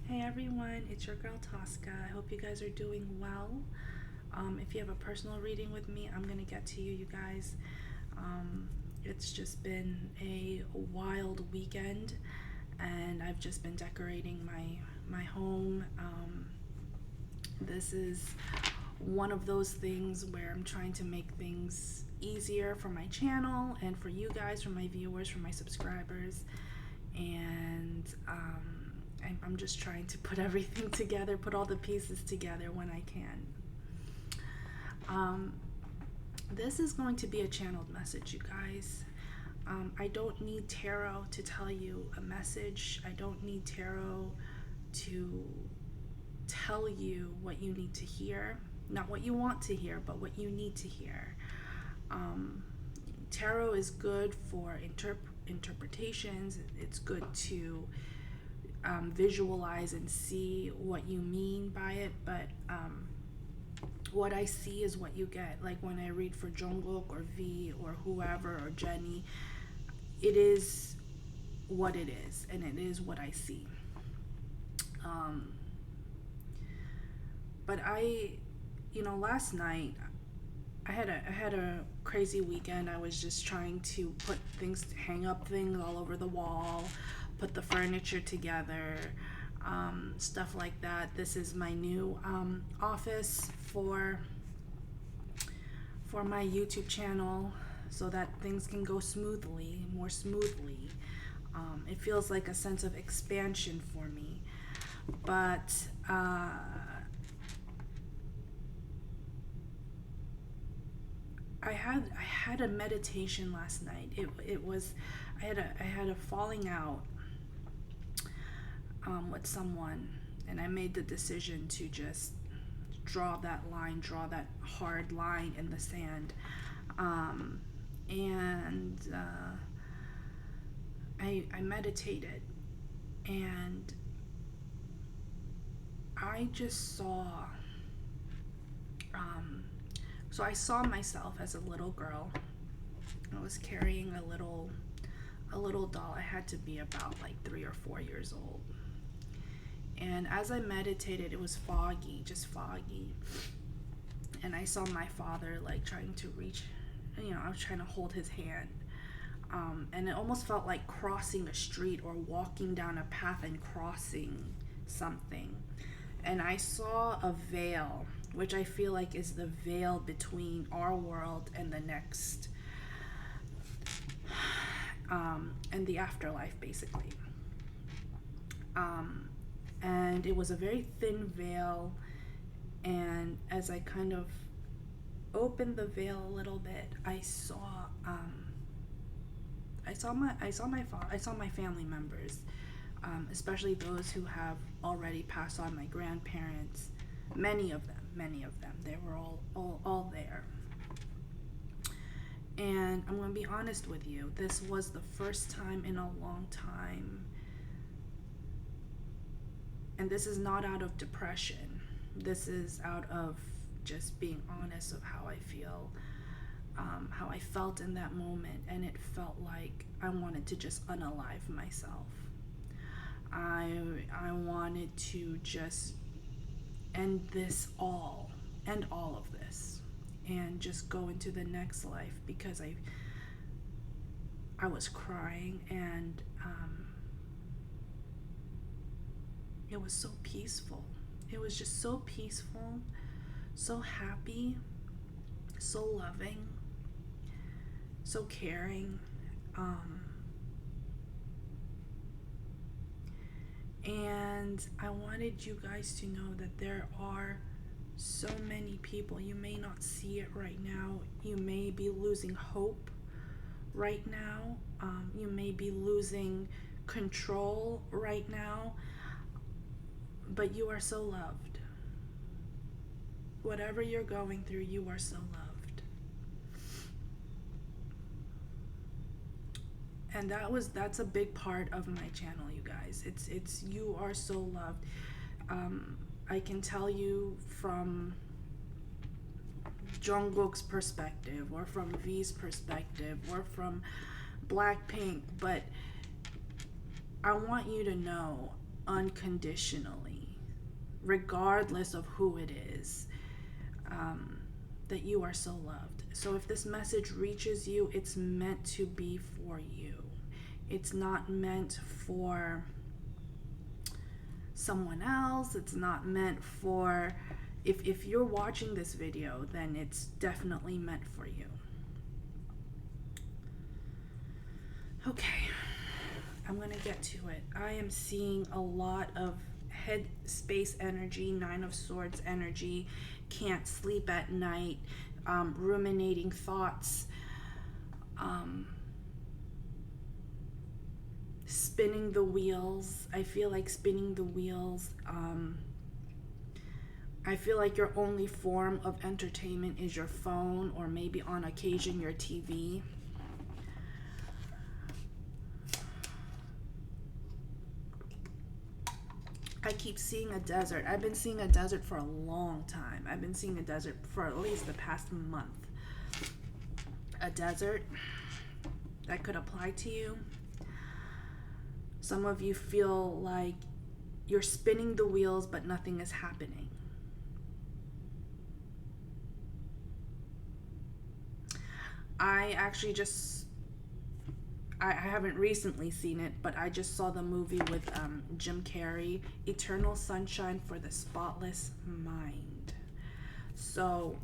Hey everyone, it's your girl Tosca. I hope you guys are doing well. If you have a personal reading with me, I'm gonna get to you guys. Um, it's just been a wild weekend, and I've just been decorating my home. This is one of those things where I'm trying to make things easier for my channel and for you guys, for my viewers, for my subscribers, and I'm just trying to put everything together, put all the pieces together when I can. Um, this is going to be a channeled message, you guys. I don't need tarot to tell you a message. I don't need tarot to tell you what you need to hear. Not what you want to hear, but what you need to hear. Um, Tarot is good for interpretations. It's good to visualize and see what you mean by it, but what I see is what you get. Like when I read for Jungkook or V or whoever or Jenny, it is what it is, and it is what I see. Um, but last night I had a crazy weekend. I was just trying to put things, hang up things all over the wall, put the furniture together, stuff like that. This is my new office for my YouTube channel, so that things can go more smoothly. It feels like a sense of expansion for me, but I had a meditation last night. It was I had a falling out with someone, and I made the decision to just draw that hard line in the sand, and I meditated, and I just saw. So I saw myself as a little girl. I was carrying a little doll. I had to be about like 3 or 4 years old. And as I meditated, it was foggy, just foggy. And I saw my father like trying to reach, I was trying to hold his hand. And it almost felt like crossing a street or walking down a path and crossing something. And I saw a veil, which I feel like is the veil between our world and the next, and the afterlife, basically. And it was a very thin veil, and as I kind of opened the veil a little bit, I saw my family members, especially those who have already passed on. My grandparents, many of them, they were all there. And I'm gonna be honest with you, this was the first time in a long time, and this is not out of depression. This is out of just being honest of how I feel, how I felt in that moment, and it felt like I wanted to just unalive myself. I wanted to just end end all of this, and just go into the next life, because I was crying, and it was so peaceful. It was just so peaceful, so happy, so loving, so caring. And I wanted you guys to know that there are so many people. You may not see it right now. You may be losing hope right now. You may be losing control right now. But you are so loved. Whatever you're going through, you are so loved. And that's a big part of my channel, you guys. It's you are so loved. I can tell you from Jungkook's perspective, or from V's perspective, or from Blackpink, but I want you to know unconditionally, regardless of who it is, that you are so loved. So if this message reaches you, it's meant to be for you. It's not meant for someone else. It's not meant for, if you're watching this video, then it's definitely meant for you. Okay, I'm gonna get to it. I am seeing a lot of head space energy, Nine of Swords energy, can't sleep at night, ruminating thoughts, spinning the wheels. I feel like spinning the wheels. I feel like your only form of entertainment is your phone, or maybe on occasion your TV. I keep seeing a desert. I've been seeing a desert for a long time. I've been seeing a desert for at least the past month. A desert that could apply to you. Some of you feel like you're spinning the wheels, but nothing is happening. I actually I haven't recently seen it, but I just saw the movie with Jim Carrey, Eternal Sunshine for the Spotless Mind. So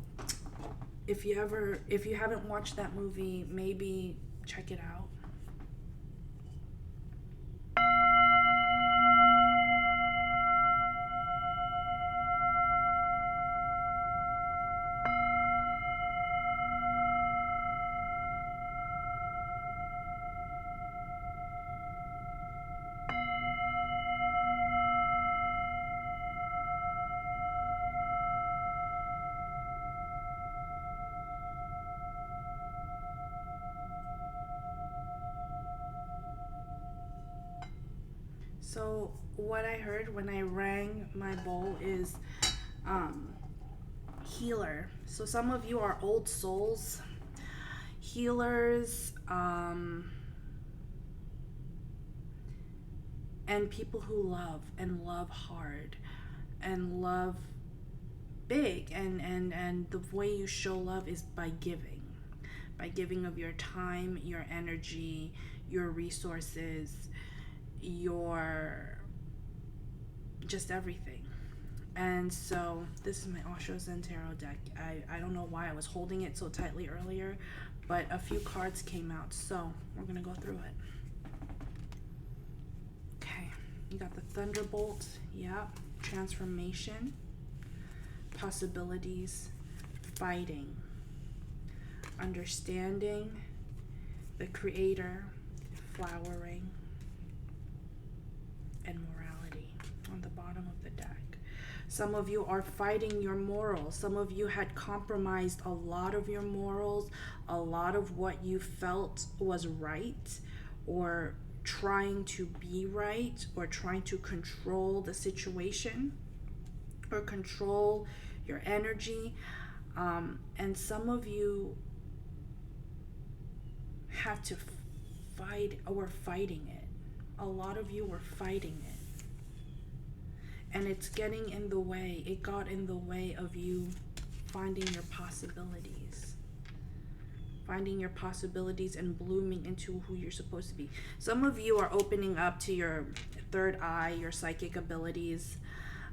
if you haven't watched that movie, maybe check it out. So what I heard when I rang my bowl is healer. So some of you are old souls, healers, and people who love and love hard and love big, and the way you show love is by giving of your time, your energy, your resources, your just everything. And so this is my Osho Zen Tarot deck. I don't know why I was holding it so tightly earlier, but a few cards came out, so we're gonna go through it. Okay, you got the Thunderbolt. Yep. Transformation, possibilities, fighting, understanding, the Creator, flowering, and morality on the bottom of the deck. Some of you are fighting your morals. Some of you had compromised a lot of your morals, a lot of what you felt was right, or trying to be right, or trying to control the situation, or control your energy. And some of you have to fight, or were fighting it. A lot of you were fighting it. And it's getting in the way. It got in the way of you finding your possibilities. Finding your possibilities and blooming into who you're supposed to be. Some of you are opening up to your third eye, your psychic abilities.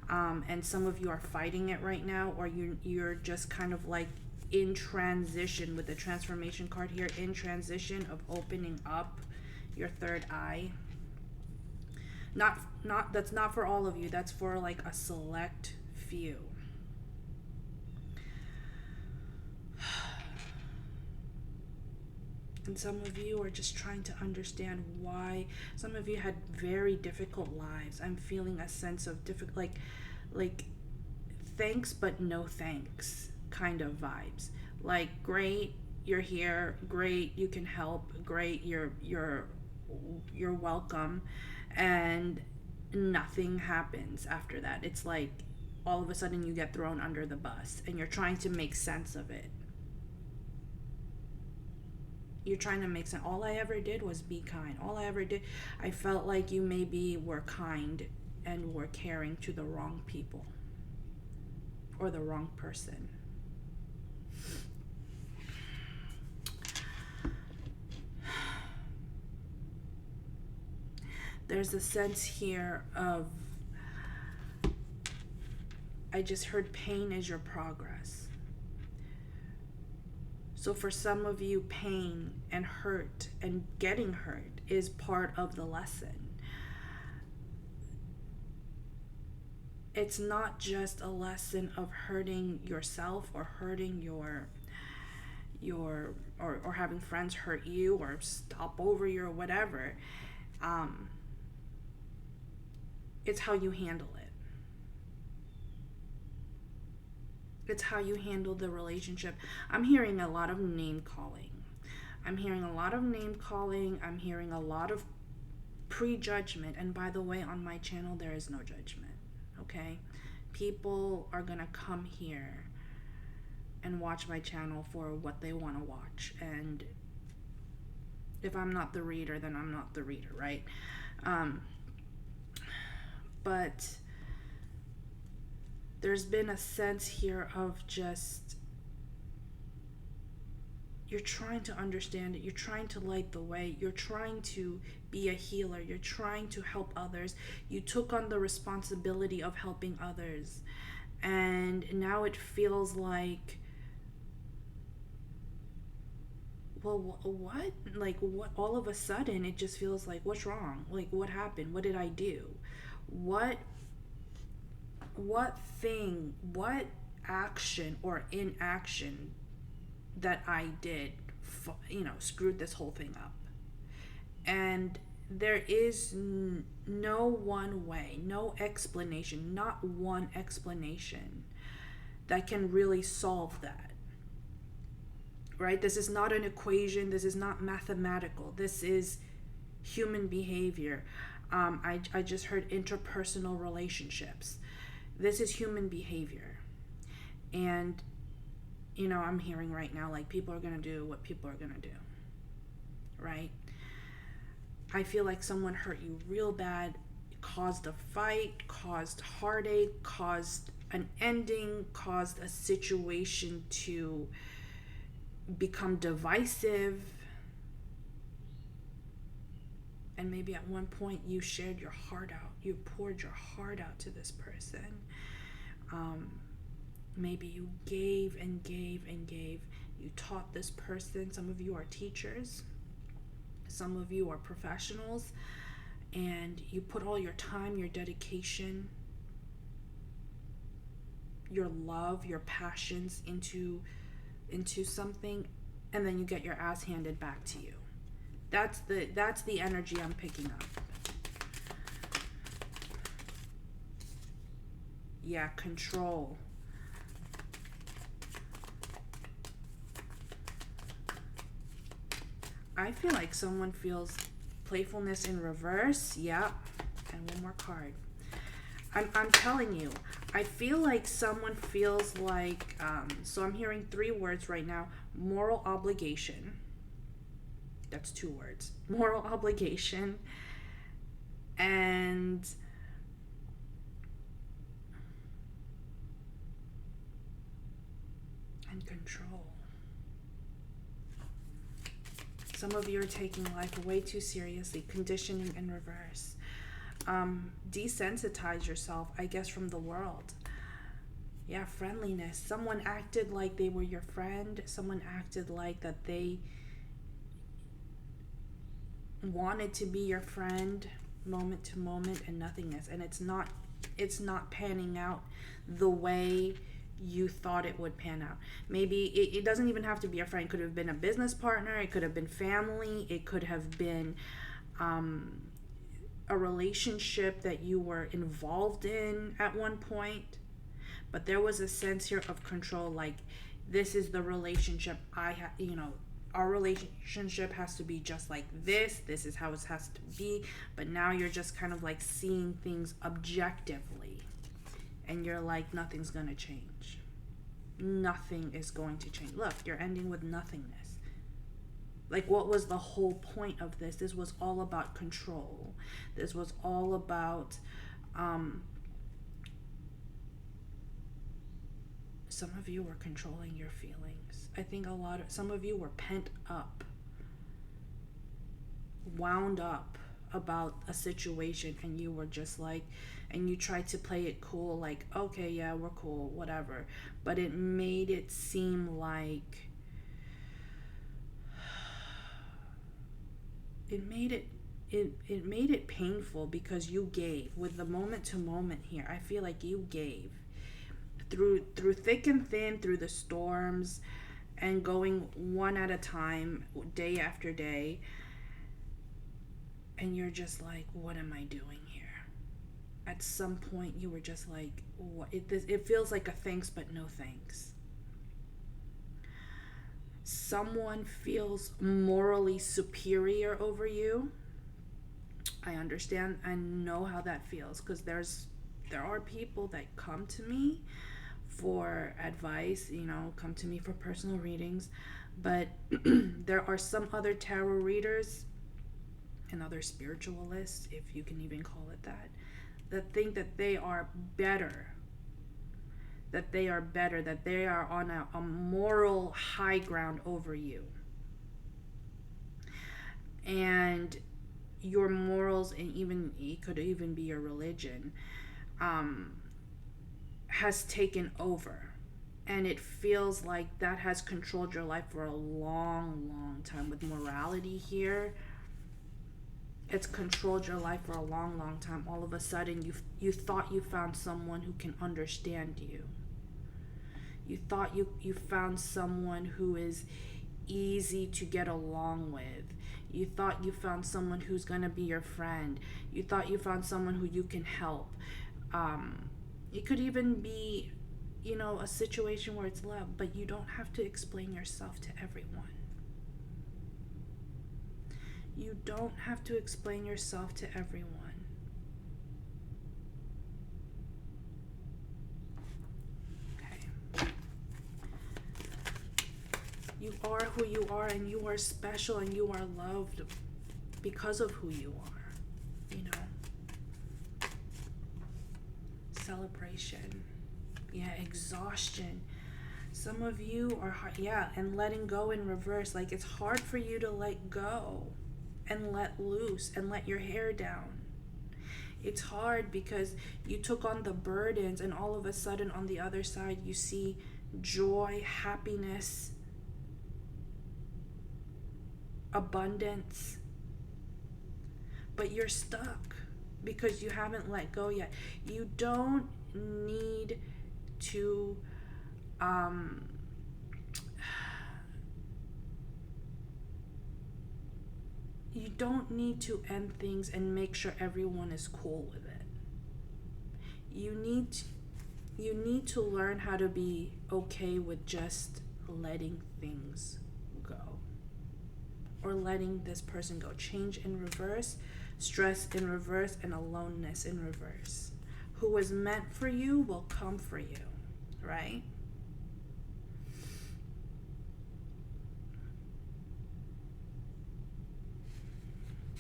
And some of you are fighting it right now, or you're just kind of like in transition with the transformation card here, in transition of opening up your third eye. That's not for all of you. That's for like a select few. And some of you are just trying to understand why. Some of you had very difficult lives. I'm feeling a sense of like thanks but no thanks kind of vibes. Like, great, you're here. Great, you can help. Great, you're welcome. And nothing happens after that. It's like all of a sudden you get thrown under the bus and you're trying to make sense of it. You're trying to make sense. All I ever did was be kind. All I ever did, I felt like you maybe were kind and were caring to the wrong people or the wrong person. There's a sense here of, I just heard pain is your progress. So for some of you, pain and hurt and getting hurt is part of the lesson. It's not just a lesson of hurting yourself or hurting your or having friends hurt you or stop over you or whatever. It's how you handle it. It's how you handle the relationship. I'm hearing a lot of name calling. I'm hearing a lot of prejudgment. And by the way, on my channel, there is no judgment. Okay? People are going to come here and watch my channel for what they want to watch. And if I'm not the reader, then I'm not the reader, right? But there's been a sense here of just, you're trying to understand it. You're trying to light the way. You're trying to be a healer. You're trying to help others. You took on the responsibility of helping others. And now it feels like, well, what? Like, what? All of a sudden, it just feels like, what's wrong? Like, what happened? What did I do? What thing, what action or inaction that I did, screwed this whole thing up? And there is no one way, no explanation, not one explanation that can really solve that. Right? This is not an equation. This is not mathematical. This is human behavior. I just heard interpersonal relationships. This is human behavior. And, I'm hearing right now, like, people are going to do what people are going to do. Right? I feel like someone hurt you real bad, caused a fight, caused heartache, caused an ending, caused a situation to become divisive. And maybe at one point you shared your heart out. You poured your heart out to this person. Maybe you gave and gave and gave. You taught this person. Some of you are teachers. Some of you are professionals. And you put all your time, your dedication, your love, your passions into something, and then you get your ass handed back to you. That's the energy I'm picking up. Yeah, control. I feel like someone feels playfulness in reverse. Yep. And one more card. I'm telling you, I feel like someone feels like, so I'm hearing 3 words right now. Moral obligation. That's 2 words. Moral obligation. And control. Some of you are taking life way too seriously. Conditioning in reverse. Desensitize yourself, I guess, from the world. Yeah, friendliness. Someone acted like they were your friend. Someone acted like that they wanted to be your friend moment to moment, and nothingness. And it's not panning out the way you thought it would pan out. Maybe it doesn't even have to be a friend. It could have been a business partner. It could have been family. It could have been a relationship that you were involved in at one point. But there was a sense here of control, like, this is the relationship I have, our relationship has to be just like this. This is how it has to be. But now you're just kind of like seeing things objectively. And you're like, nothing's going to change. Nothing is going to change. Look, you're ending with nothingness. Like, what was the whole point of this? This was all about control. This was all about Um, some of you were controlling your feelings. I think some of you were pent up, wound up about a situation, and you were just like, and you tried to play it cool, like, okay, yeah, we're cool, whatever. But it made it seem like it made it painful, because you gave with the moment to moment here. I feel like you gave through thick and thin, through the storms, and going one at a time, day after day. And you're just like, what am I doing here? At some point you were just like, what? It feels like a thanks but no thanks. Someone feels morally superior over you. I understand. I know how that feels, because there are people that come to me for advice, come to me for personal readings, but there are some other tarot readers and other spiritualists, if you can even call it that think that they are better, that they are on a moral high ground over you. And your morals, and even it could even be your religion, has taken over. And it feels like that has controlled your life for a long, long time. With morality here, it's controlled your life for a long, long time. All of a sudden, you thought you found someone who can understand you. You thought you found someone who is easy to get along with. You thought you found someone who's going to be your friend. You thought you found someone who you can help. It could even be, a situation where it's love, but you don't have to explain yourself to everyone. You don't have to explain yourself to everyone. Okay. You are who you are, and you are special, and you are loved because of who you are. Celebration. Yeah, exhaustion. Some of you are and letting go in reverse. Like, it's hard for you to let go and let loose and let your hair down. It's hard because you took on the burdens, and all of a sudden on the other side you see joy, happiness, abundance, but you're stuck because you haven't let go yet. You don't need to you don't need to end things and make sure everyone is cool with it. You need to learn how to be okay with just letting things go, or letting this person go. Change in reverse, stress in reverse, and aloneness in reverse. Who was meant for you will come for you, right?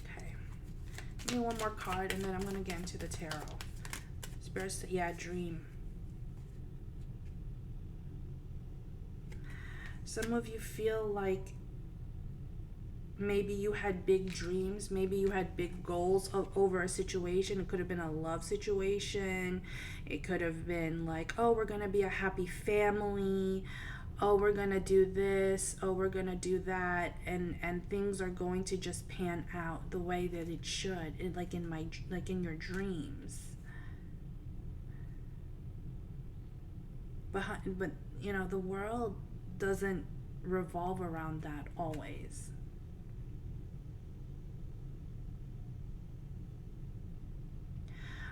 Okay. Give me one more card, and then I'm going to get into the tarot. Spirits, dream. Some of you feel like maybe you had big dreams, maybe you had big goals over a situation. It could have been a love situation. It could have been like, oh, we're going to be a happy family. Oh, we're going to do this. Oh, we're going to do that. And things are going to just pan out the way that it should, like in your dreams. But the world doesn't revolve around that always.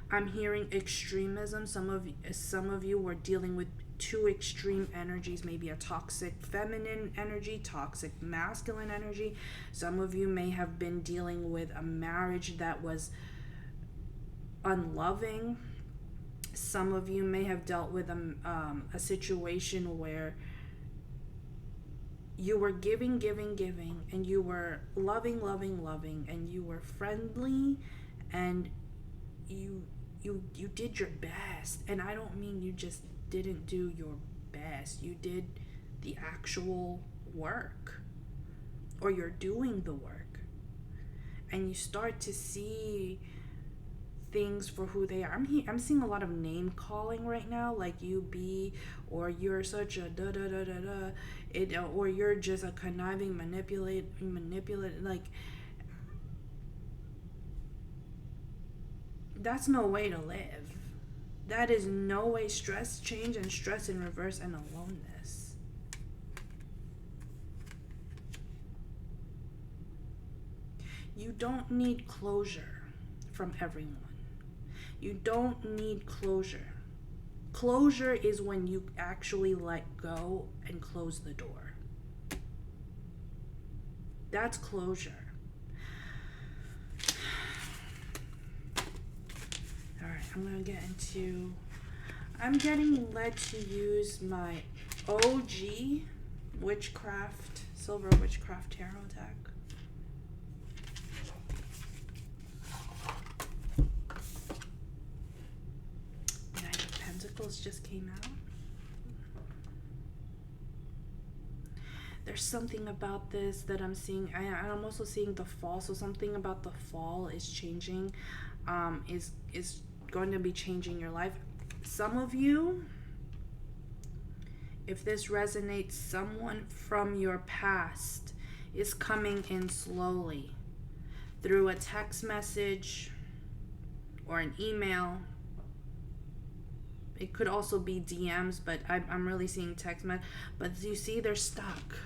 I'm hearing extremism. Some of you were dealing with two extreme energies, maybe a toxic feminine energy, toxic masculine energy. Some of you may have been dealing with a marriage that was unloving. Some of you may have dealt with a situation where you were giving, and you were loving, and you were friendly, and you you did your best. And I don't mean you just didn't do your best. You did the actual work, or you're doing the work, and you start to see things for who they are. I'm seeing a lot of name calling right now, like you be, or you're such a da da da da da, or you're just a conniving manipulate, like, that's no way to live. That is no way. Stress, change, and stress in reverse, and aloneness. You don't need closure from everyone. You don't need closure. Closure is when you actually let go and close the door. That's closure. Alright, I'm getting led to use my OG witchcraft, silver witchcraft tarot deck. Just came out. There's something about this that I'm seeing. I'm also seeing the fall. So something about the fall is changing, is going to be changing your life. Some of you, if this resonates, someone from your past is coming in slowly through a text message or an email. It could also be DMs, but I'm really seeing text message. But you see, they're stuck.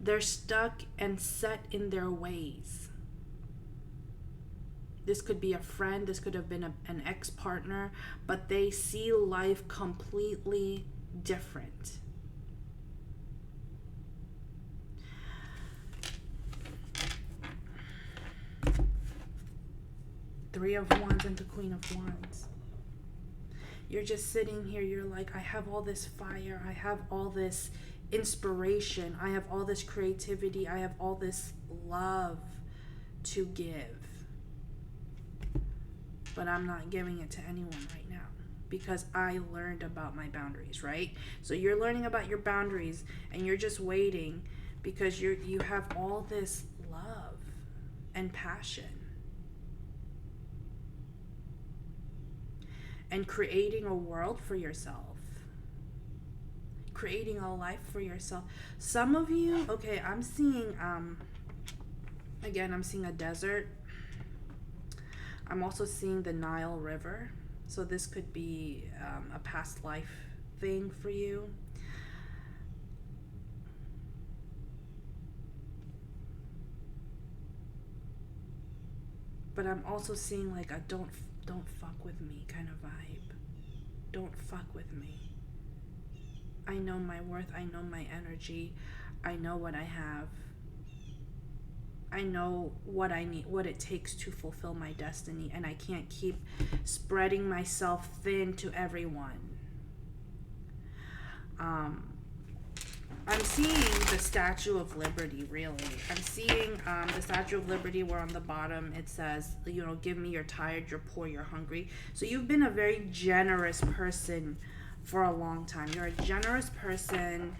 They're stuck and set in their ways. This could be a friend. This could have been an ex-partner. But they see life completely different. Three of Wands and the Queen of Wands. You're just sitting here, you're like, I have all this fire, I have all this inspiration, I have all this creativity, I have all this love to give. But I'm not giving it to anyone right now because I learned about my boundaries, right? So you're learning about your boundaries and you're just waiting because you have all this love and passion. And creating a world for yourself. Creating a life for yourself. Some of you, okay, I'm seeing, again, I'm seeing a desert. I'm also seeing the Nile River. So this could be a past life thing for you. But I'm also seeing like a don't fuck with me kind of vibe. Don't fuck with me. I know my worth. I know my energy. I know what I have. I know what I need, what it takes to fulfill my destiny, and I can't keep spreading myself thin to everyone. I'm seeing the Statue of Liberty, really. I'm seeing the Statue of Liberty where on the bottom it says, give me, you're tired, you're poor, you're hungry. So you've been a very generous person for a long time. You're a generous person.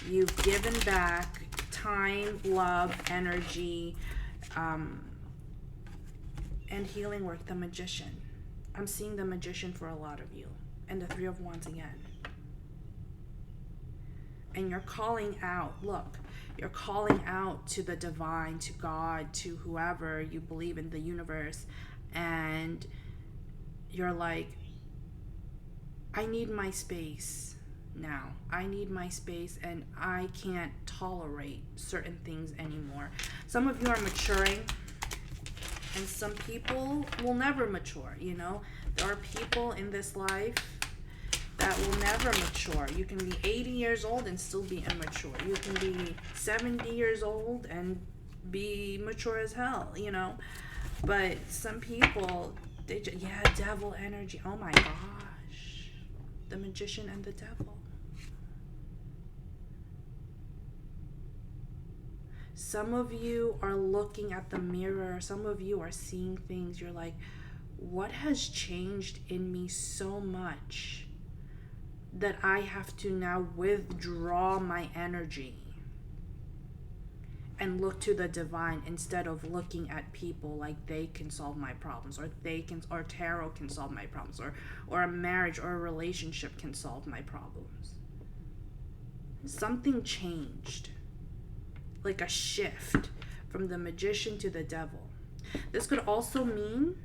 You've given back time, love, energy, and healing work. The Magician. I'm seeing the Magician for a lot of you. And the Three of Wands again. And you're calling out, look, you're calling out to the divine, to God, to whoever you believe in, the universe. And you're like, I need my space now. I need my space and I can't tolerate certain things anymore. Some of you are maturing and some people will never mature, There are people in this life that will never mature. You can be 80 years old and still be immature. You can be 70 years old and be mature as hell, But some people, devil energy. Oh my gosh. The Magician and the devil. Some of you are looking at the mirror. Some of you are seeing things. You're like, what has changed in me so much that I have to now withdraw my energy and look to the divine instead of looking at people like they can solve my problems, or tarot can solve my problems, or a marriage or a relationship can solve my problems. Something changed, like a shift from the magician to the devil. This could also mean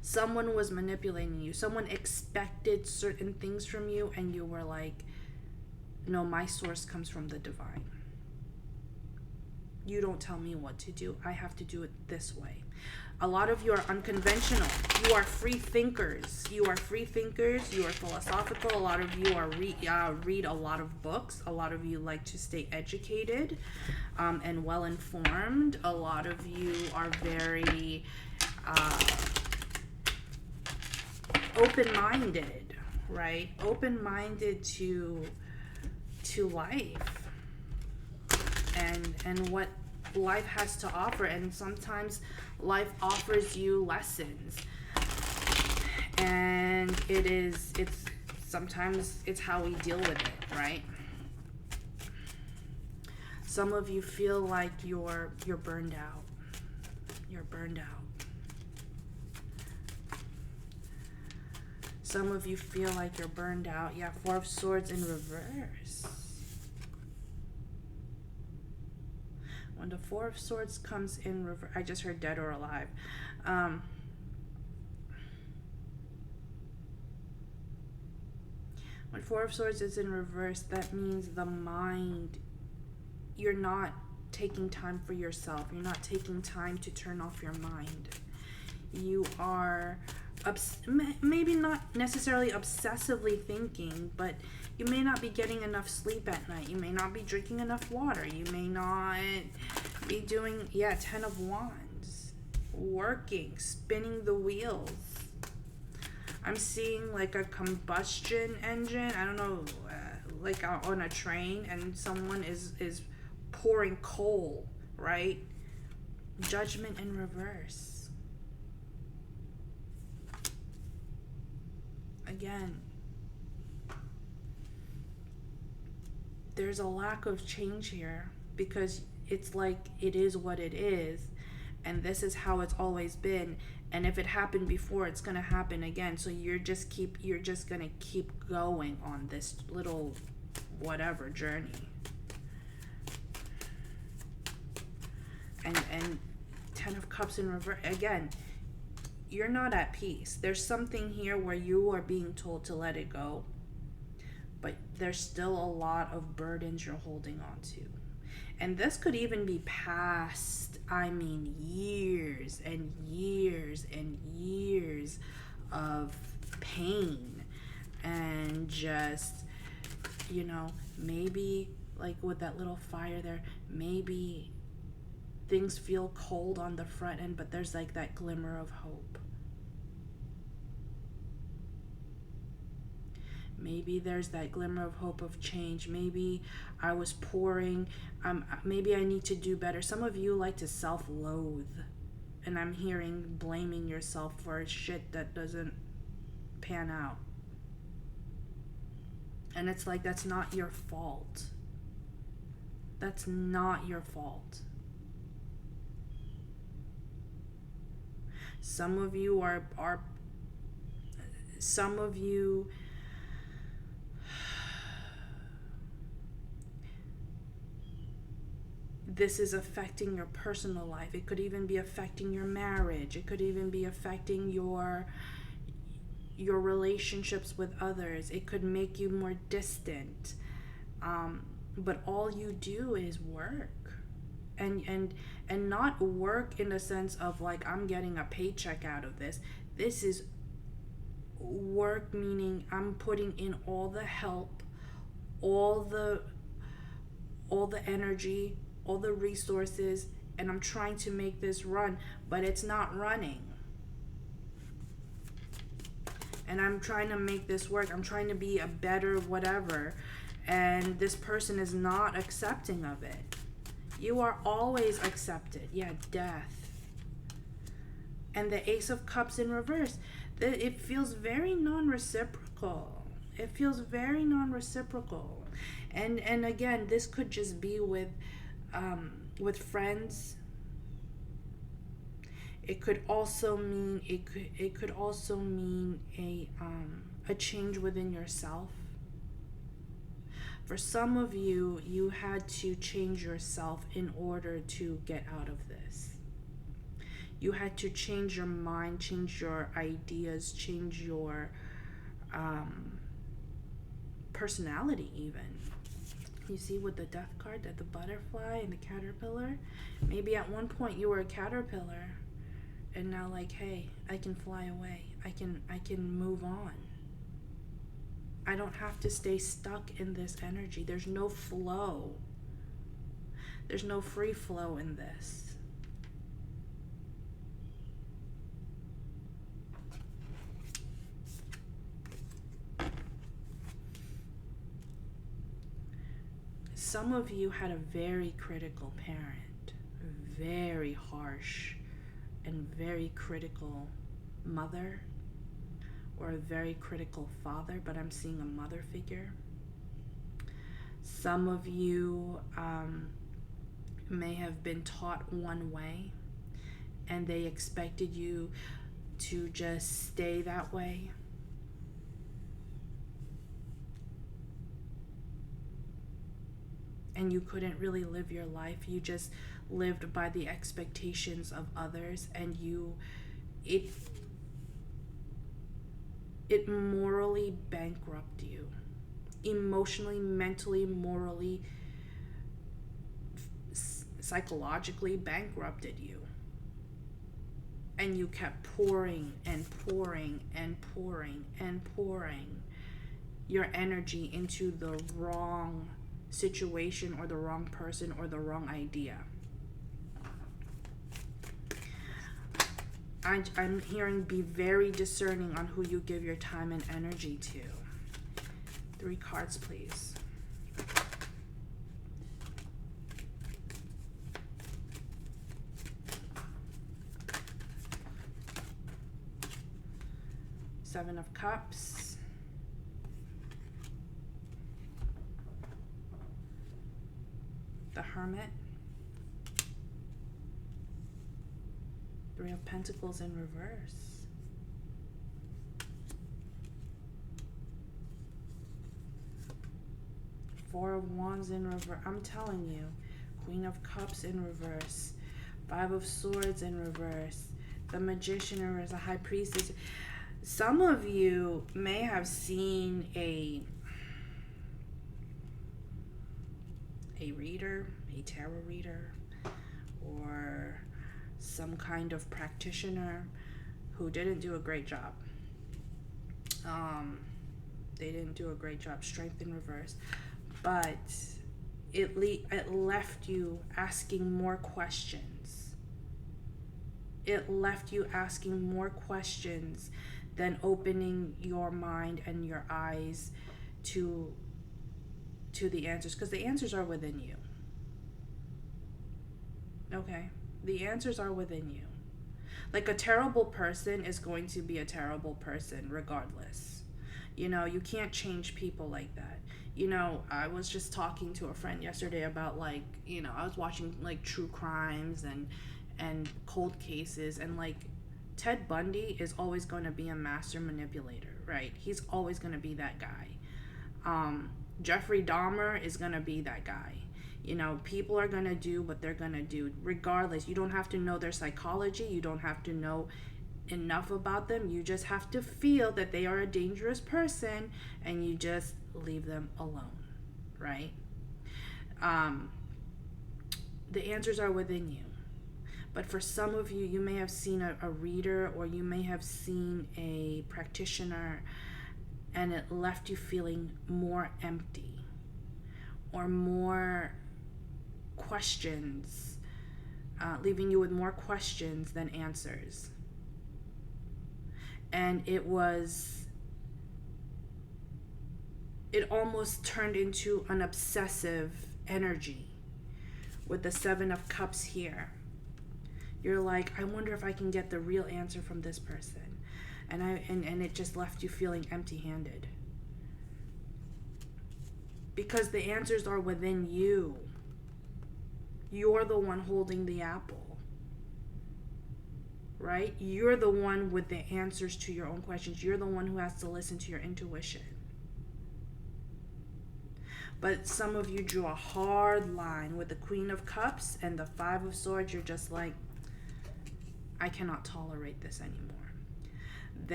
someone was manipulating you. Someone expected certain things from you and you were like, no, my source comes from the divine. You don't tell me what to do. I have to do it this way. A lot of you are unconventional. You are free thinkers. You are philosophical. A lot of you are read a lot of books. A lot of you like to stay educated and well informed. A lot of you are very open-minded, right? Open-minded to life and what life has to offer. And sometimes life offers you lessons, and sometimes it's how we deal with it, right? Some of you feel like you're burned out. You're burned out. Some of you feel like you're burned out. Yeah, Four of Swords in reverse. When the Four of Swords comes in reverse, I just heard dead or alive. When Four of Swords is in reverse, that means the mind, you're not taking time for yourself. You're not taking time to turn off your mind. You are maybe not necessarily obsessively thinking, but you may not be getting enough sleep at night. You may not be drinking enough water. You may not be doing, Ten of Wands, working, spinning the wheels. I'm seeing like a combustion engine, I don't know, like on a train, and someone is pouring coal, right? Judgment in reverse. Again, there's a lack of change here because it's like it is what it is, and this is how it's always been, and if it happened before, it's gonna happen again. So you're just gonna keep going on this little whatever journey. And Ten of Cups in reverse again. You're not at peace. There's something here where you are being told to let it go, but there's still a lot of burdens you're holding on to. And this could even be past, years and years and years of pain. And just, maybe like with that little fire there, maybe things feel cold on the front end, but there's like that glimmer of hope. Maybe there's that glimmer of hope of change. Maybe I was pouring. Maybe I need to do better. Some of you like to self-loathe, and I'm hearing blaming yourself for shit that doesn't pan out. And it's like, that's not your fault. That's not your fault. Some of you this is affecting your personal life. It could even be affecting your marriage. It could even be affecting your relationships with others. It could make you more distant. But all you do is work. And not work in the sense of like, I'm getting a paycheck out of this. This is work, meaning I'm putting in all the help, all the energy, all the resources, and I'm trying to make this run, but it's not running. And I'm trying to make this work. I'm trying to be a better whatever, and this person is not accepting of it. You are always accepted. Yeah, death. And the Ace of Cups in reverse. It feels very non-reciprocal. It feels very non-reciprocal. And again, this could just be with friends. It could also mean a change within yourself. For some of you, you had to change yourself in order to get out of this. You had to change your mind, change your ideas, change your personality even. You see with the death card, that the butterfly and the caterpillar, maybe at one point you were a caterpillar, and now like, hey, I can fly away. I can move on. I don't have to stay stuck in this energy. There's no flow. There's no free flow in this. Some of you had a very critical parent, very harsh and very critical mother, or a very critical father, but I'm seeing a mother figure. Some of you may have been taught one way, and they expected you to just stay that way. And you couldn't really live your life. You just lived by the expectations of others, and it morally bankrupted you. Emotionally, mentally, morally, psychologically bankrupted you. And you kept pouring and pouring and pouring and pouring your energy into the wrong situation or the wrong person or the wrong idea. I'm hearing be very discerning on who you give your time and energy to. 3 cards, please. Seven of Cups. The Hermit. 3 of Pentacles in reverse. Four of Wands in reverse. I'm telling you. Queen of Cups in reverse. 5 of Swords in reverse. The Magician in reverse. The High Priestess. Some of you may have seen a reader, a tarot reader, or some kind of practitioner who didn't do a great job. They didn't do a great job. Strength in reverse. But it left you asking more questions. It left you asking more questions than opening your mind and your eyes to the answers, because the answers are within you. Okay? The answers are within you. Like, a terrible person is going to be a terrible person regardless. You know, you can't change people like that. You know, I was just talking to a friend yesterday about, like, you know, I was watching like true crimes and cold cases, and like Ted Bundy is always going to be a master manipulator, right? He's always going to be that guy. Jeffrey Dahmer is going to be that guy. You know, people are going to do what they're going to do regardless. You don't have to know their psychology. You don't have to know enough about them. You just have to feel that they are a dangerous person, and you just leave them alone, right? The answers are within you. But for some of you, you may have seen a reader, or you may have seen a practitioner, and it left you feeling more empty or more questions, leaving you with more questions than answers. And it almost turned into an obsessive energy with the Seven of Cups here. You're like, I wonder if I can get the real answer from this person. And it just left you feeling empty-handed. Because the answers are within you. You're the one holding the apple. Right? You're the one with the answers to your own questions. You're the one who has to listen to your intuition. But some of you drew a hard line with the Queen of Cups and the Five of Swords. You're just like, I cannot tolerate this anymore.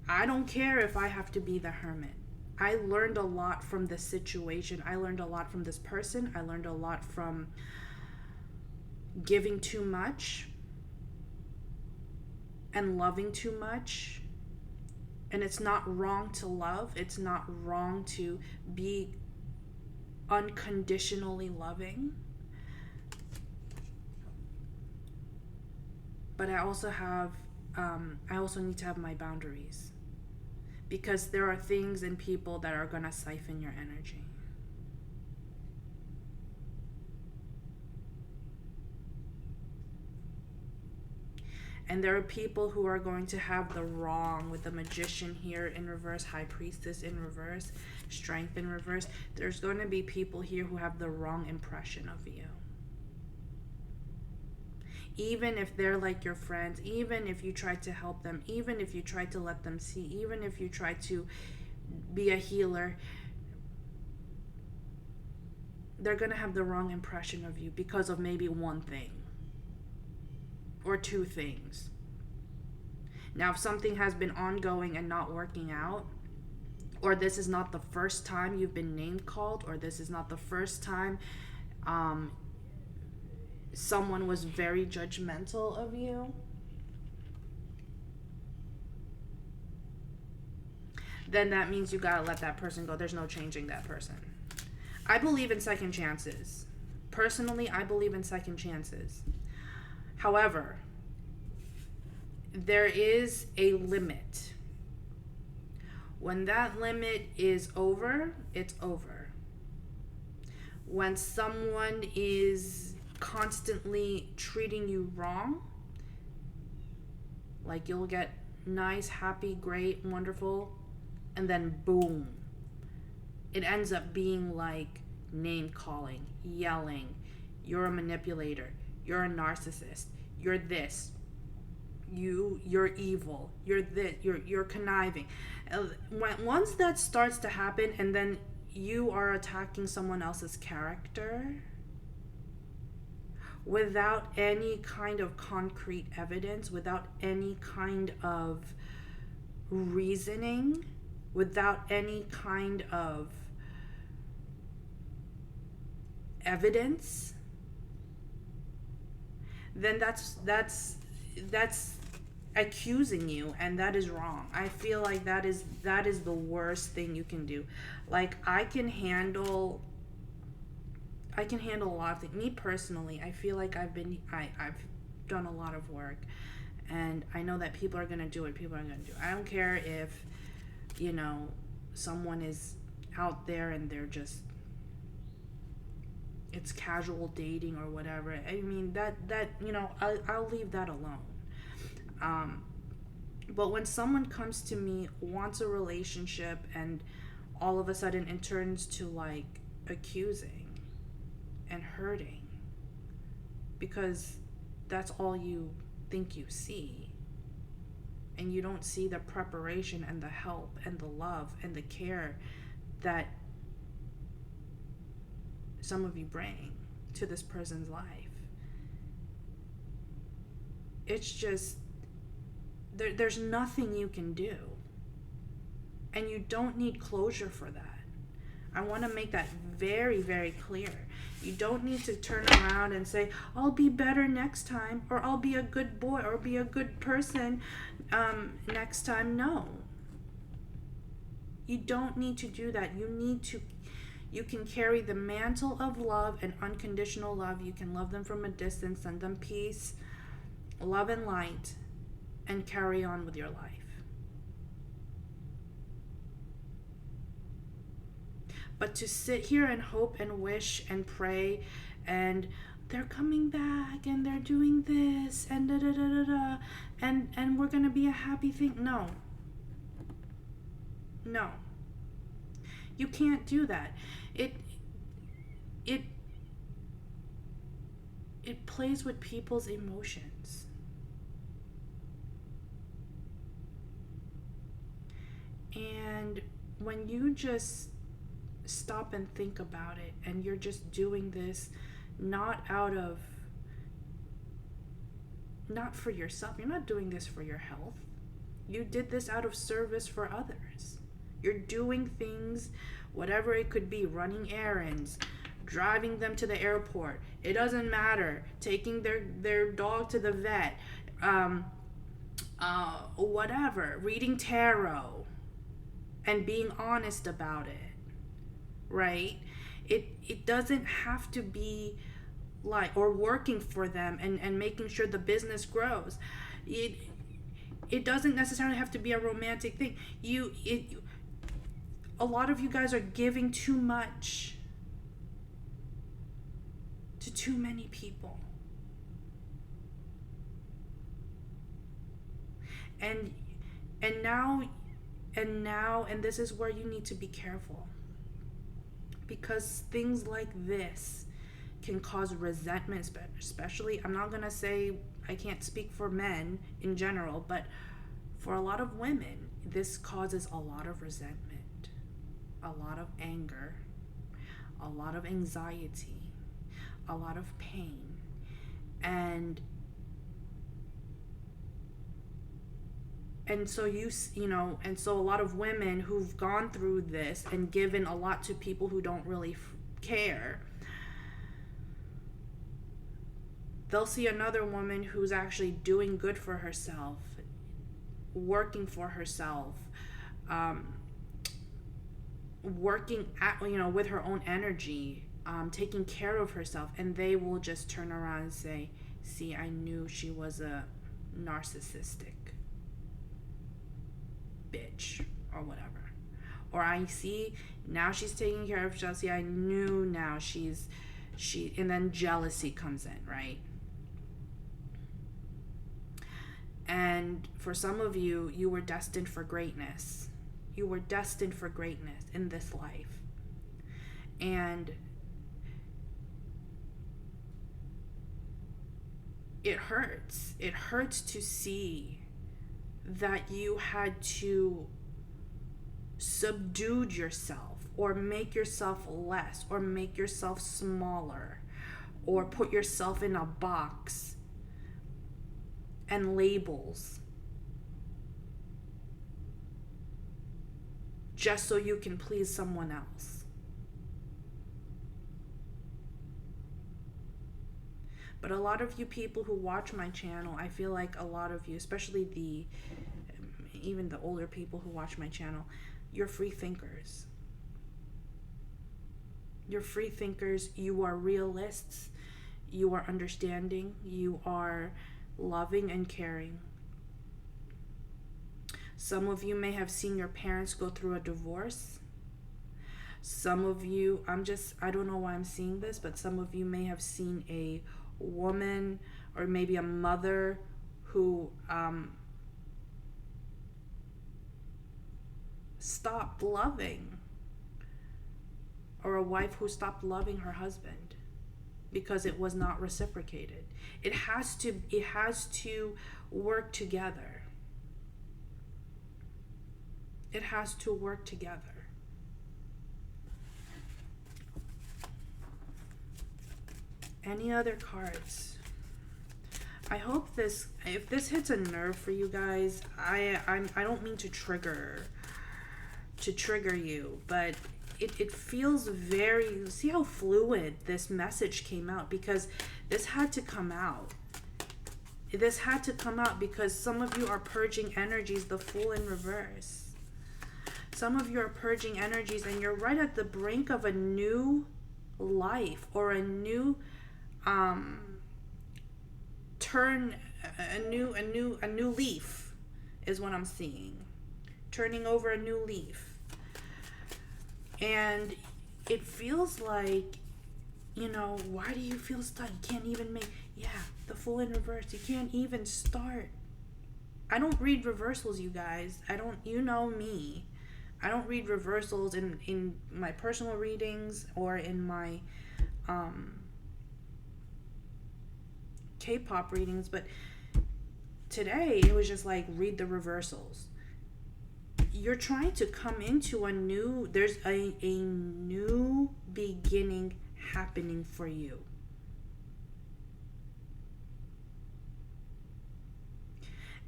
I don't care if I have to be the hermit. I learned a lot from this situation. I learned a lot from this person. I learned a lot from giving too much and loving too much. And it's not wrong to love. It's not wrong to be unconditionally loving. But I also need to have my boundaries. Because there are things and people that are going to siphon your energy. And there are people who are going to have the wrong with the Magician here in reverse, High Priestess in reverse, Strength in reverse. There's going to be people here who have the wrong impression of you. Even if they're like your friends, even if you try to help them, even if you try to let them see, even if you try to be a healer, they're going to have the wrong impression of you because of maybe one thing. Or two things. Now, if something has been ongoing and not working out, or this is not the first time you've been name called, or this is not the first time someone was very judgmental of you, then that means you gotta let that person go. There's no changing that person. I believe in second chances. Personally, I believe in second chances. However, there is a limit. When that limit is over, it's over. When someone is constantly treating you wrong, like you'll get nice, happy, great, wonderful, and then boom, it ends up being like name calling, yelling, you're a manipulator, you're a narcissist, you're this, you're evil, you're this, you're conniving. Once that starts to happen, and then you are attacking someone else's character without any kind of concrete evidence, without any kind of reasoning, without any kind of evidence, then that's accusing you, and that is wrong. I feel like that is the worst thing you can do. Like, I can handle a lot of things. Me personally, I feel like I've done a lot of work, and I know that people are gonna do what people are gonna do. I don't care if, someone is out there and they're just, it's casual dating or whatever. I mean, that I'll leave that alone. But when someone comes to me, wants a relationship, and all of a sudden it turns to like accusing and hurting, because that's all you think you see, and you don't see the preparation and the help and the love and the care that some of you bring to this person's life. It's just, there's nothing you can do, and you don't need closure for that. I want to make that very, very clear. You don't need to turn around and say, I'll be better next time, or I'll be a good boy, or be a good person next time. No. You don't need to do that. You can carry the mantle of love and unconditional love. You can love them from a distance, send them peace, love and light, and carry on with your life. But to sit here and hope and wish and pray and they're coming back and they're doing this and da da da da da and we're gonna be a happy thing. No. No. You can't do that. It plays with people's emotions. And when you just stop and think about it and you're just doing this not for yourself. You're not doing this for your health. You did this out of service for others. You're doing things, whatever it could be, running errands, driving them to the airport. It doesn't matter. Taking their dog to the vet, whatever. Reading tarot and being honest about it, right? It doesn't have to be like, or working for them and making sure the business grows. It doesn't necessarily have to be a romantic thing. A lot of you guys are giving too much to too many people. And this is where you need to be careful. Because things like this can cause resentment, especially, I'm not going to say, I can't speak for men in general, but for a lot of women, this causes a lot of resentment, a lot of anger, a lot of anxiety, a lot of pain. And so so a lot of women who've gone through this and given a lot to people who don't really care, they'll see another woman who's actually doing good for herself, working for herself, working with her own energy, taking care of herself, and they will just turn around and say, see, I knew she was a narcissistic bitch or whatever. Or I see now she's taking care of Chelsea. I knew now she and then jealousy comes in, right? And for some of you, you were destined for greatness. You were destined for greatness in this life. And it hurts. It hurts to see that you had to subdue yourself or make yourself less or make yourself smaller or put yourself in a box and labels just so you can please someone else. But a lot of you people who watch my channel, I feel like a lot of you, especially even the older people who watch my channel, you're free thinkers. You're free thinkers. You are realists. You are understanding. You are loving and caring. Some of you may have seen your parents go through a divorce. Some of you, I don't know why I'm seeing this, but some of you may have seen a woman or maybe a mother who stopped loving, or a wife who stopped loving her husband because it was not reciprocated. It has to work together. It has to work together. Any other cards? I hope if this hits a nerve for you guys, I don't mean to trigger you, but it feels very, see how fluid this message came out, because this had to come out. This had to come out because some of you are purging energies, the Fool in reverse. Some of you are purging energies and you're right at the brink of a new life or a new turn, a new leaf is what I'm seeing. Turning over a new leaf. And it feels like, why do you feel stuck? You can't even the Fool in reverse. You can't even start. I don't read reversals, you guys. You know me. I don't read reversals in my personal readings or in my K-pop readings, but today it was just like, read the reversals. You're trying to come into there's a new beginning happening for you.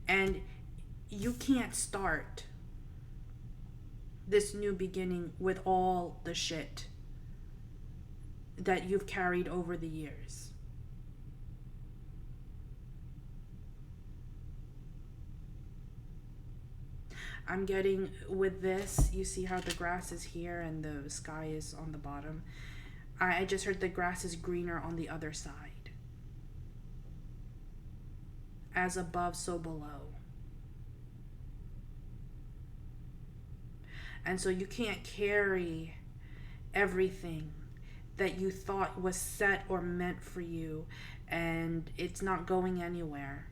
And you can't start this new beginning with all the shit that you've carried over the years. I'm getting, with this, you see how the grass is here and the sky is on the bottom. I just heard the grass is greener on the other side. As above, so below. And so you can't carry everything that you thought was set or meant for you, and it's not going anywhere.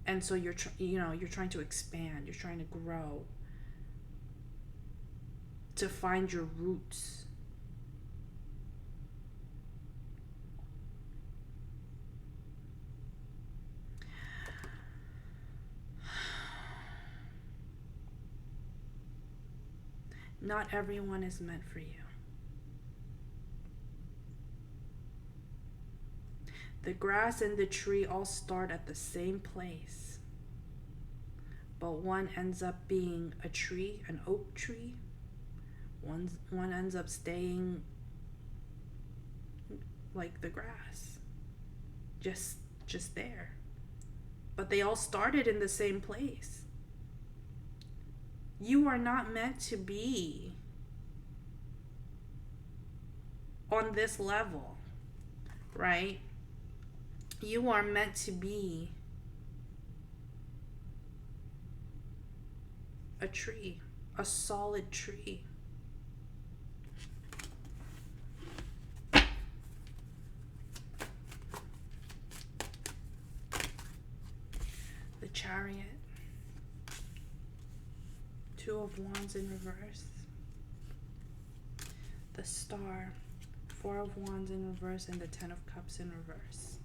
And so you're trying to expand, you're trying to grow, to find your roots. Not everyone is meant for you. The grass and the tree all start at the same place, but one ends up being a tree, an oak tree. One ends up staying like the grass, just there. But they all started in the same place. You are not meant to be on this level, right? You are meant to be a tree, a solid tree. The Chariot. Two of Wands in reverse. The Star. Four of Wands in reverse and the Ten of Cups in reverse.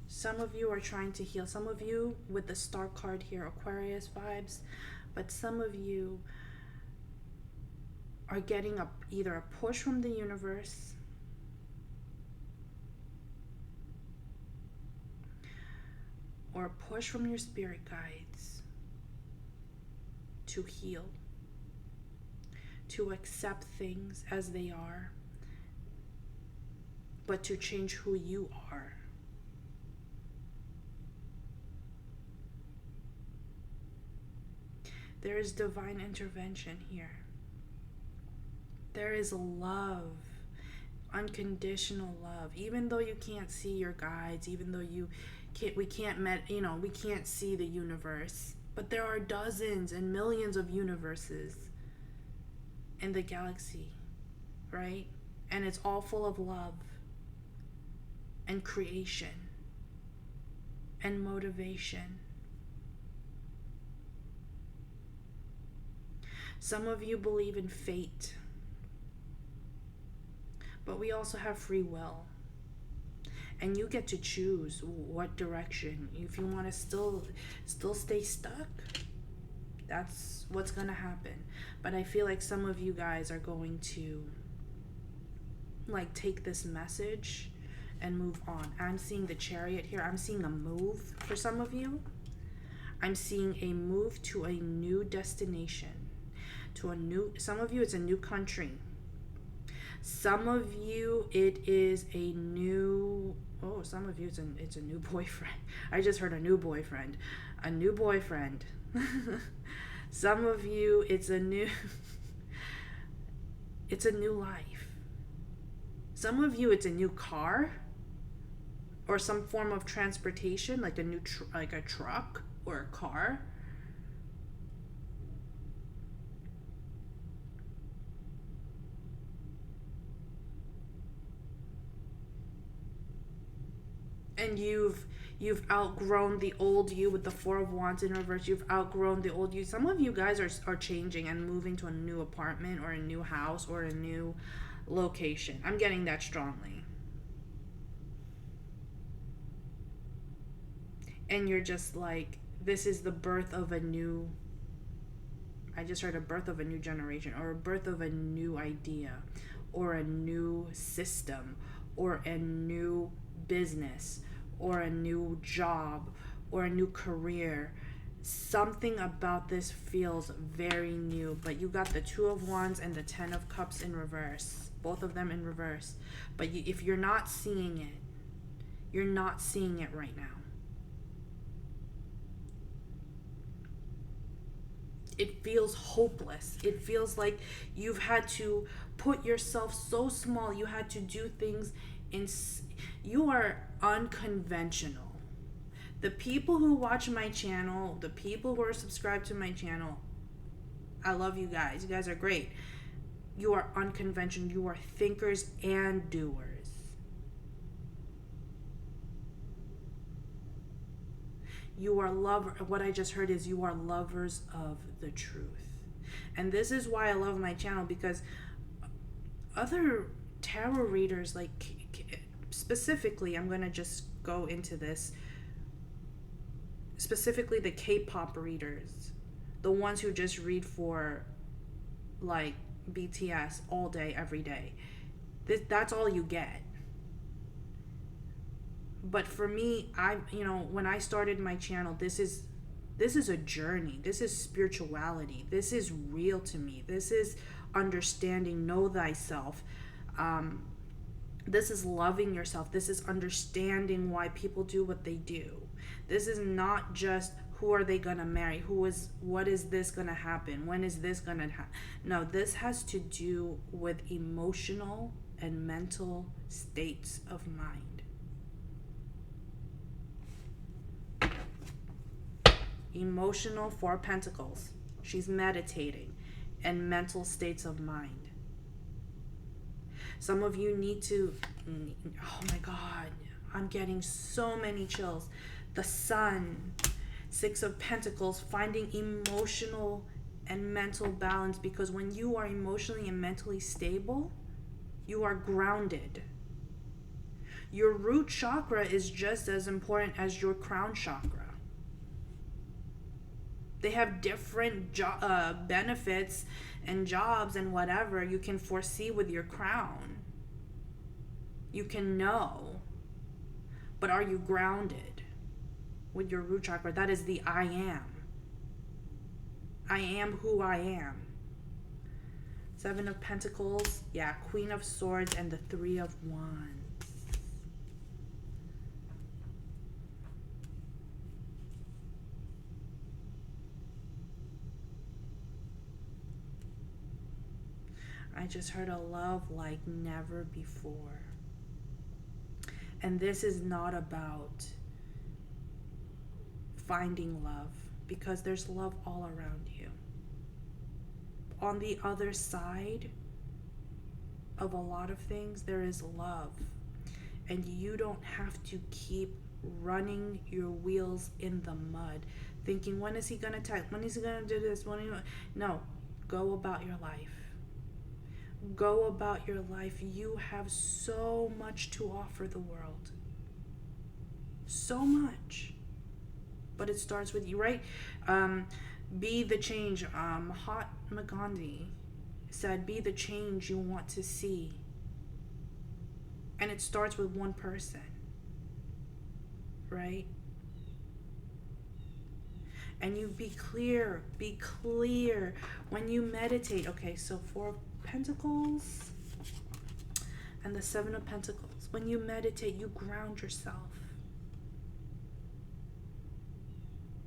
Some of you are trying to heal. Some of you, with the Star card here, Aquarius vibes. But some of you are getting either a push from the universe, or a push from your spirit guides to heal, to accept things as they are, but to change who you are. There is divine intervention here. There is love, unconditional love. Even though you can't see your guides, even though we can't see the universe, but there are dozens and millions of universes in the galaxy, right? And it's all full of love and creation and motivation. Some of you believe in fate, but we also have free will. And you get to choose what direction. If you want to still stay stuck, that's what's going to happen. But I feel like some of you guys are going to take this message and move on. I'm seeing the Chariot here. I'm seeing a move for some of you. I'm seeing a move to a new destination. Some of you, it's a new country. Some of you, it is a new, some of you, it's a new boyfriend. I just heard a new boyfriend. A new boyfriend. Some of you, it's a new life. Some of you, it's a new car or some form of transportation, like a new like a truck or a car. And you've outgrown the old you with the Four of Wands in reverse. You've outgrown the old you. Some of you guys are changing and moving to a new apartment or a new house or a new location. I'm getting that strongly. And you're just like, this is the birth of a new, I just heard a birth of a new generation, or a birth of a new idea, or a new system, or a new business, or a new job, or a new career. Something about this feels very new, but you got the Two of Wands and the Ten of Cups in reverse, both of them in reverse. But if you're not seeing it, you're not seeing it right now. It feels hopeless. It feels like you've had to put yourself so small. You had to do things you are unconventional. The people who watch my channel, the people who are subscribed to my channel, I love you guys. You guys are great. You are unconventional. You are thinkers and doers. You are what I just heard is you are lovers of the truth. And this is why I love my channel, because other tarot readers, like specifically, I'm going to just go into this, specifically the K-pop readers, the ones who just read for like BTS all day, every day. That's all you get. But for me, when I started my channel, this is a journey. This is spirituality. This is real to me. This is understanding, know thyself. This is loving yourself. This is understanding why people do what they do. This is not just who are they gonna marry? What is this gonna happen? When is this gonna happen? No, this has to do with emotional and mental states of mind. Emotional, Four of Pentacles. She's meditating. And mental states of mind. Some of you need to, oh my God, I'm getting so many chills. The Sun, Six of Pentacles, finding emotional and mental balance, because when you are emotionally and mentally stable, you are grounded. Your root chakra is just as important as your crown chakra. They have different benefits and jobs and whatever you can foresee with your crown. You can know. But are you grounded with your root chakra? That is the I am. I am who I am. Seven of Pentacles. Yeah, Queen of Swords and the Three of Wands. I just heard a love like never before. And this is not about finding love, because there's love all around you. On the other side of a lot of things, there is love. And you don't have to keep running your wheels in the mud, thinking, when is he going to text? When is he going to do this? No, go about your life. Go about your life. You have so much to offer the world. So much. But it starts with you, right? Be the change. Mahatma Gandhi said, be the change you want to see. And it starts with one person. Right? And you be clear. Be clear when you meditate. Okay, so Four of Pentacles and the Seven of Pentacles. When you meditate, you ground yourself.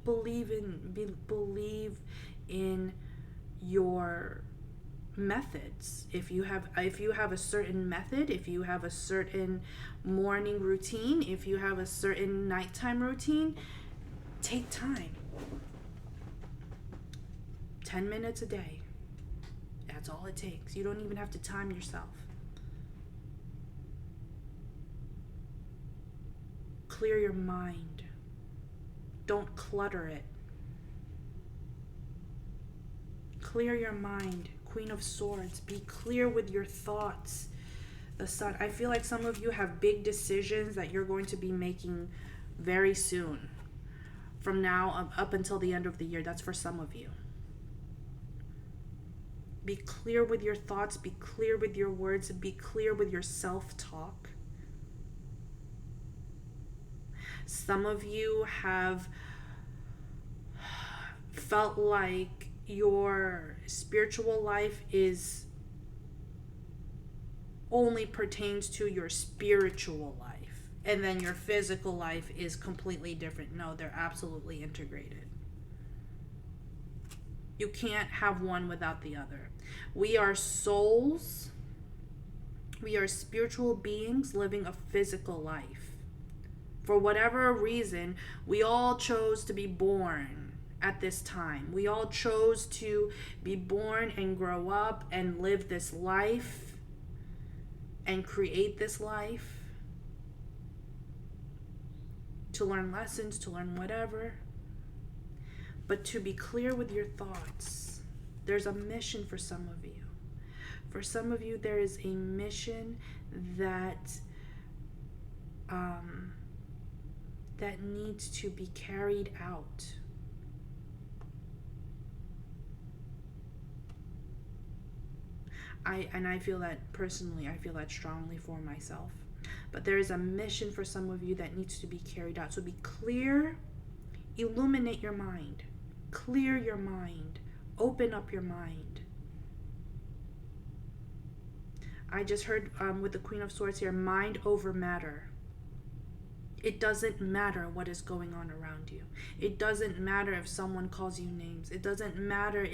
Believe in your methods. If you have a certain method, if you have a certain morning routine, if you have a certain nighttime routine, take time. 10 minutes a day. That's all it takes. You don't even have to time yourself. Clear your mind. Don't clutter it. Clear your mind. Queen of Swords. Be clear with your thoughts. The Sun. I feel like some of you have big decisions that you're going to be making very soon. From now up until the end of the year. That's for some of you. Be clear with your thoughts. Be clear with your words. Be clear with your self-talk. Some of you have felt like your spiritual life is only pertains to your spiritual life, and then your physical life is completely different. No, they're absolutely integrated. You can't have one without the other. We are souls. We are spiritual beings living a physical life. For whatever reason, we all chose to be born at this time. We all chose to be born and grow up and live this life and create this life, to learn lessons, to learn whatever. But to be clear with your thoughts, there's a mission for some of you. For some of you, there is a mission that that needs to be carried out. I feel that personally, I feel that strongly for myself. But there is a mission for some of you that needs to be carried out. So be clear, illuminate your mind, clear your mind, open up your mind. I just heard with the Queen of Swords here, mind over matter. It doesn't matter what is going on around you. It doesn't matter if someone calls you names. It doesn't matter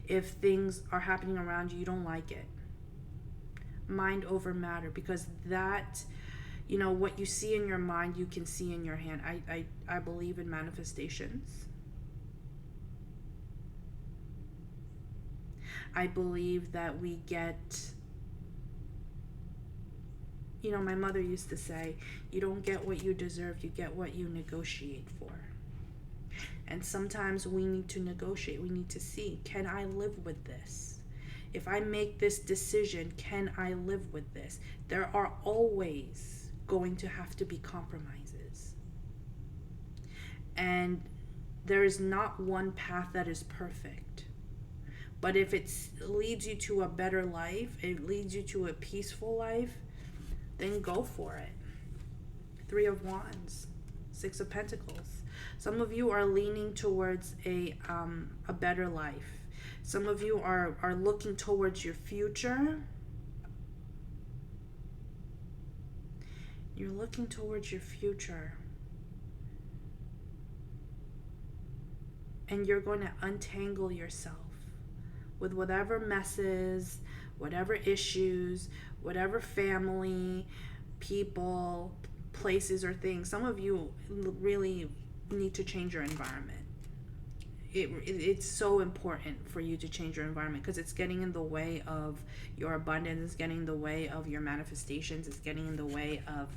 if things are happening around you, you don't like it. Mind over matter, because that, you know, what you see in your mind, you can see in your hand. I believe in manifestations. I believe that we get, you know, my mother used to say, you don't get what you deserve, you get what you negotiate for. And sometimes we need to negotiate. We need to see, can I live with this? If I make this decision, can I live with this? There are always going to have to be compromises. And there is not one path that is perfect. But if it leads you to a better life, it leads you to a peaceful life, then go for it. 3 of Wands, 6 of Pentacles. Some of you are leaning towards a better life. Some of you are looking towards your future. You're looking towards your future. And you're going to untangle yourself with whatever messes, whatever issues, whatever family, people, places, or things. Some of you really need to change your environment. It's so important for you to change your environment, because it's getting in the way of your abundance. It's getting in the way of your manifestations. It's getting in the way of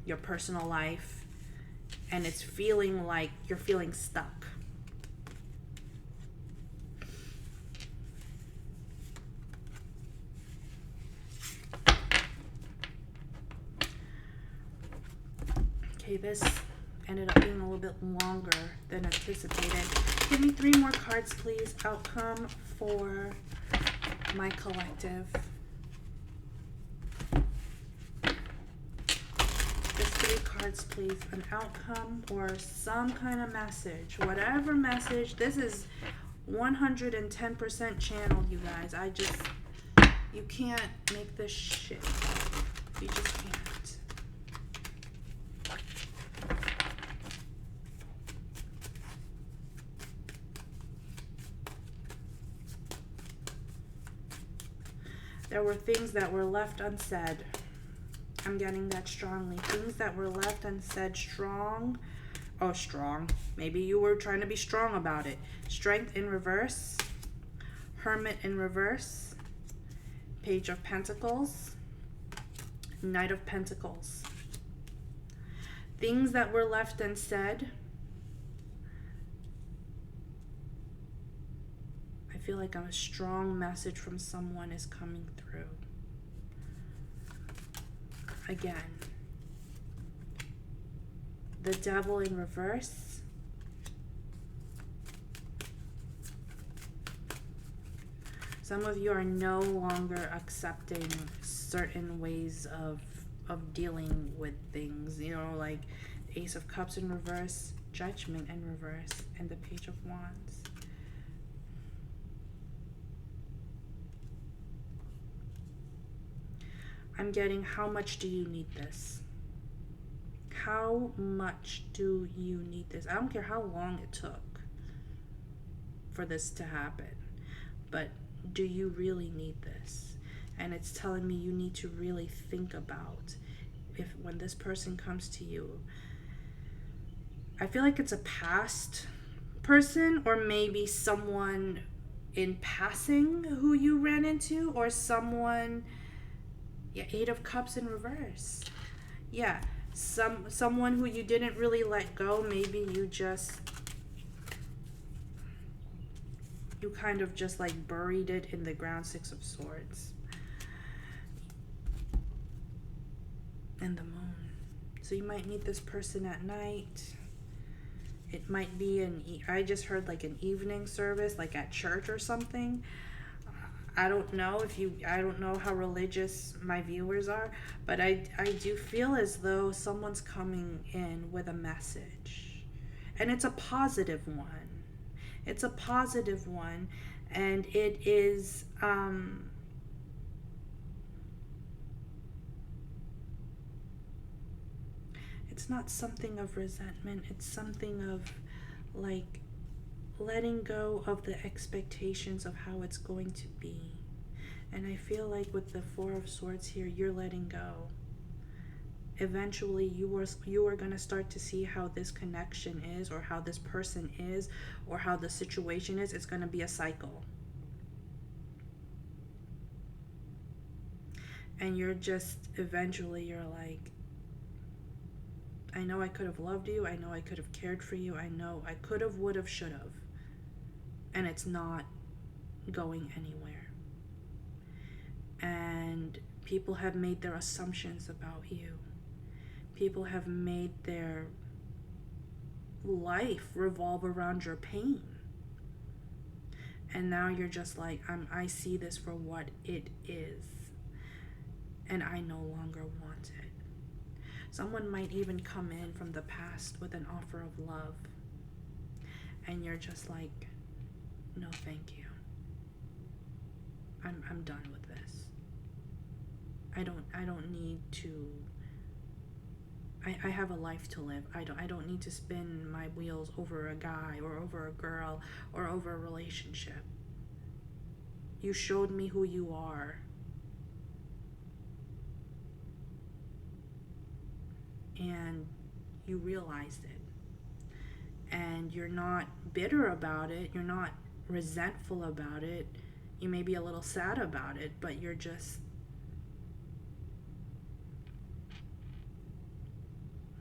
your personal life. And it's feeling like you're feeling stuck. Okay, this ended up being a little bit longer than anticipated. Give me 3 more cards, please. Outcome for my collective. Just 3 cards, please. An outcome or some kind of message. Whatever message. This is 110% channeled, you guys. You can't make this shit up. You just can't. There were things that were left unsaid. I'm getting that strongly. Things that were left unsaid. Strong Oh, strong. Maybe you were trying to be strong about it. Strength in reverse. Hermit in reverse. Page of Pentacles. Knight of Pentacles. Things that were left unsaid. I feel like a strong message from someone is coming through. Again. The Devil in reverse. Some of you are no longer accepting certain ways of dealing with things. You know, like Ace of Cups in reverse, Judgment in reverse, and the Page of Wands. I'm getting, how much do you need this? How much do you need this? I don't care how long it took for this to happen, but do you really need this? And it's telling me you need to really think about if when this person comes to you, I feel like it's a past person, or maybe someone in passing who you ran into, or someone, yeah, Eight of Cups in reverse. Yeah, someone who you didn't really let go. Maybe you kind of just like buried it in the ground. Six of Swords. And the Moon. So you might meet this person at night. It might be I just heard like an evening service, like at church or something. I don't know I don't know how religious my viewers are, but I do feel as though someone's coming in with a message. And it's a positive one. It's a positive one. And it is, it's not something of resentment. It's something of like letting go of the expectations of how it's going to be. And I feel like with the Four of Swords here, you're letting go. Eventually you are going to start to see how this connection is, or how this person is, or how the situation is. It's going to be a cycle. And you're just, eventually you're like, I know I could have loved you. I know I could have cared for you. I know I could have, would have, should have. And it's not going anywhere. And people have made their assumptions about you. People have made their life revolve around your pain. And now you're just like, I see this for what it is. And I no longer want it. Someone might even come in from the past with an offer of love. And you're just like, no, thank you. I'm done with this. I don't need to. I have a life to live. I don't need to spin my wheels over a guy or over a girl or over a relationship. You showed me who you are. And you realized it. And you're not bitter about it. You're not resentful about it. You may be a little sad about it, but you're just,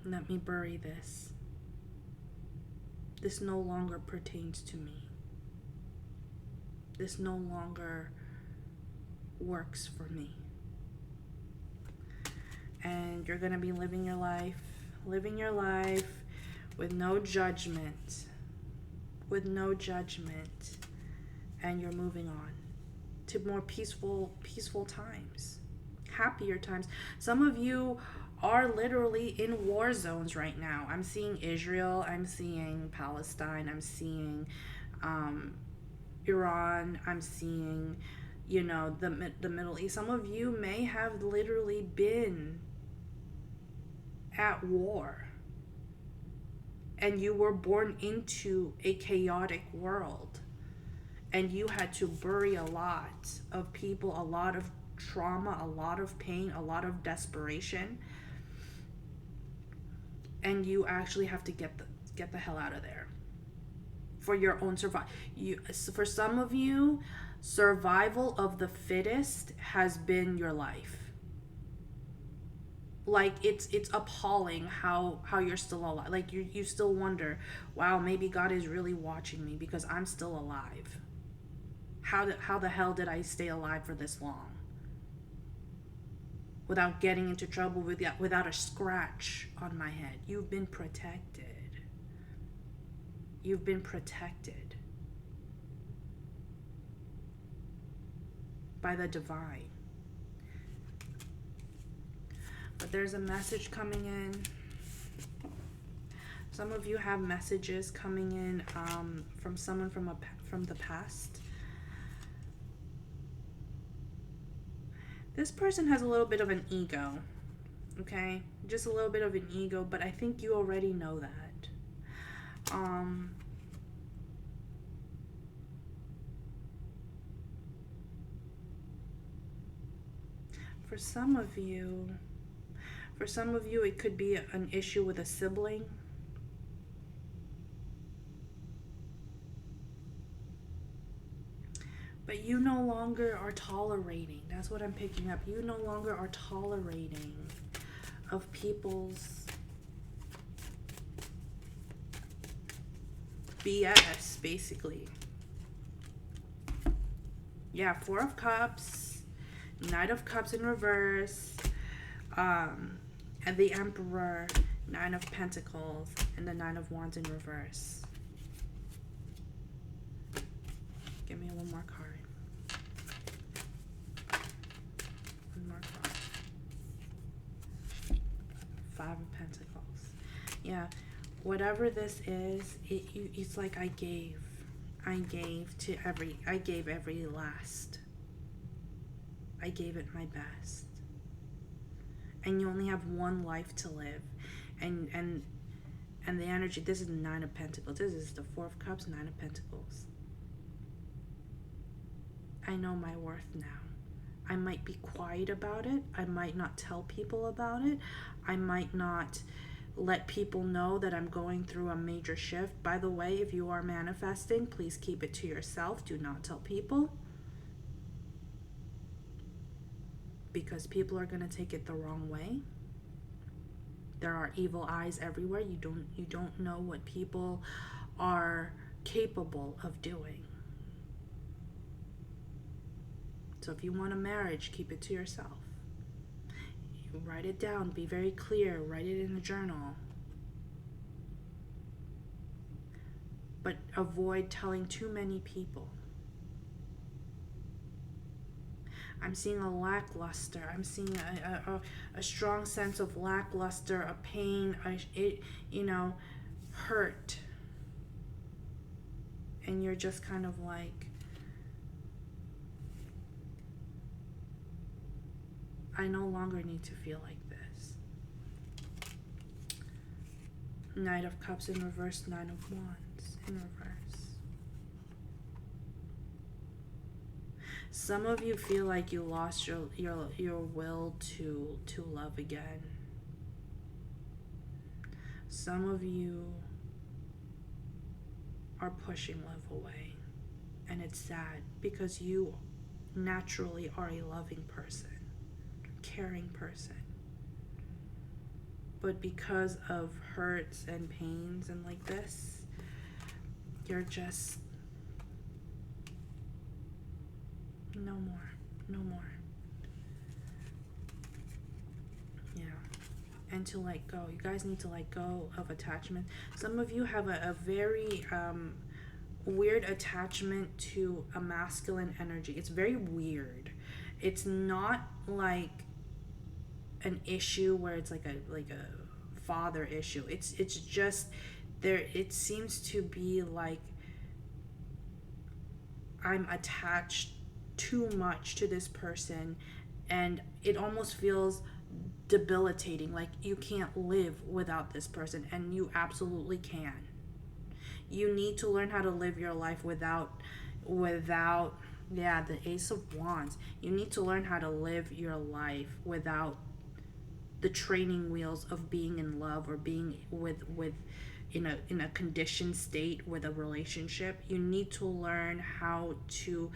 let me bury this. This no longer pertains to me. This no longer works for me. And you're going to be living your life with no judgment. And you're moving on to more peaceful times, happier times. Some of you are literally in war zones right now. I'm seeing Israel, I'm seeing Palestine, I'm seeing Iran, I'm seeing, the Middle East. Some of you may have literally been at war, and you were born into a chaotic world, and you had to bury a lot of people, a lot of trauma, a lot of pain, a lot of desperation, and you actually have to get get the hell out of there for your own survival. For some of you, survival of the fittest has been your life. Like it's appalling how you're still alive. Like you still wonder, wow, maybe God is really watching me because I'm still alive. How the hell did I stay alive for this long without getting into trouble, without a scratch on my head? You've been protected. You've been protected by the divine. But there's a message coming in. Some of you have messages coming in from someone from the past. This person has a little bit of an ego, okay? Just a little bit of an ego, but I think you already know that. For some of you, it could be an issue with a sibling. But you no longer are tolerating. That's what I'm picking up. You no longer are tolerating of people's BS, basically. Yeah, Four of Cups, Knight of Cups in reverse, and the Emperor, Nine of Pentacles, and the Nine of Wands in reverse. Give me one more card. One more card. Five of Pentacles. Yeah, whatever this is, it's like I gave every last. I gave it my best. And you only have one life to live. And the energy, this is the Nine of Pentacles. This is the Four of Cups, Nine of Pentacles. I know my worth now. I might be quiet about it. I might not tell people about it. I might not let people know that I'm going through a major shift. By the way, if you are manifesting, please keep it to yourself. Do not tell people. Because people are going to take it the wrong way. There are evil eyes everywhere. You don't know what people are capable of doing. So if you want a marriage, keep it to yourself. You write it down. Be very clear. Write it in a journal. But avoid telling too many people. I'm seeing a lackluster. I'm seeing a strong sense of lackluster, a pain, hurt. And you're just kind of like, I no longer need to feel like this. Knight of Cups in reverse, Nine of Wands in reverse. Some of you feel like you lost your will to love again. Some of you are pushing love away. And it's sad because you naturally are a loving person, caring person. But because of hurts and pains and like this, you're just no more. Yeah. And to let go. You guys need to let go of attachment. Some of you have a very weird attachment to a masculine energy. It's very weird. It's not like an issue where it's like a father issue. It's just there. It seems to be like I'm attached too much to this person, and it almost feels debilitating. Like you can't live without this person, and you absolutely can. You need to learn how to live your life without the Ace of Wands. You need to learn how to live your life without the training wheels of being in love or being with in a conditioned state with a relationship. You need to learn how to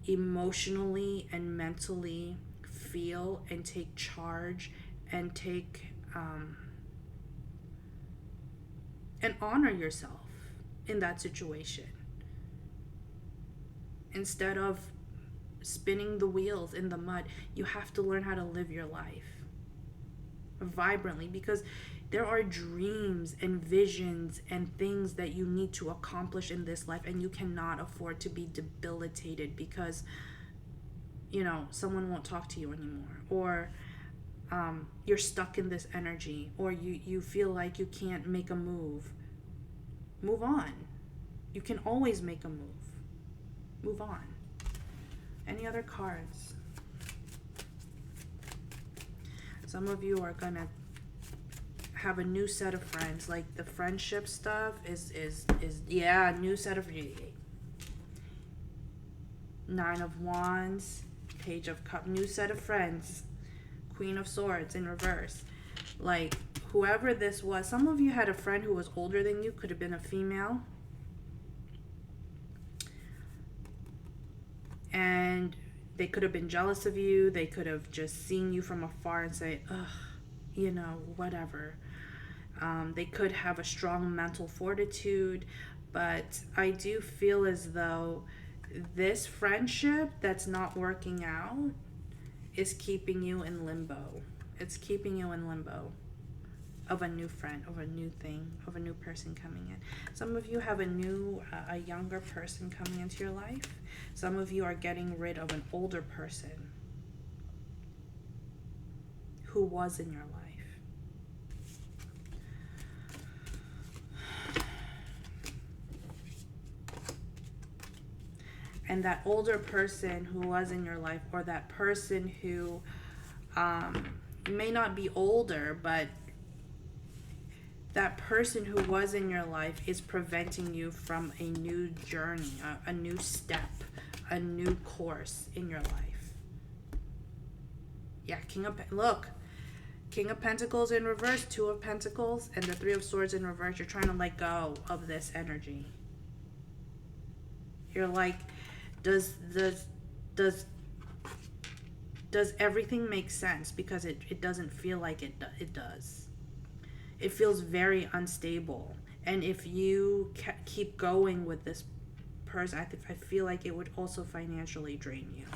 emotionally and mentally feel and take charge and take and honor yourself in that situation, instead of spinning the wheels in the mud. You have to learn how to live your life vibrantly, because there are dreams and visions and things that you need to accomplish in this life, and you cannot afford to be debilitated because someone won't talk to you anymore, or you're stuck in this energy, or you feel like you can't make a move. Move on. You can always make a move on. Any other cards? Some of you are gonna have a new set of friends. Like the friendship stuff is new set of 9 of Wands, Page of Cups, new set of friends, Queen of Swords in reverse. Like whoever this was, some of you had a friend who was older than you, could have been a female, and they could have been jealous of you. They could have just seen you from afar and say, ugh, whatever. They could have a strong mental fortitude, but I do feel as though this friendship that's not working out is keeping you in limbo. It's keeping you in limbo of a new friend, of a new thing, of a new person coming in. Some of you have a younger person coming into your life. Some of you are getting rid of an older person who was in your life. And that older person who was in your life, or that person who may not be older, but that person who was in your life is preventing you from a new journey, a new step, a new course in your life. Yeah, King of Pentacles in reverse, 2 of Pentacles, and the 3 of Swords in reverse. You're trying to let go of this energy. You're like, does everything make sense? Because it doesn't feel like it does. It feels very unstable. And if you keep going with this person, I feel like it would also financially drain you.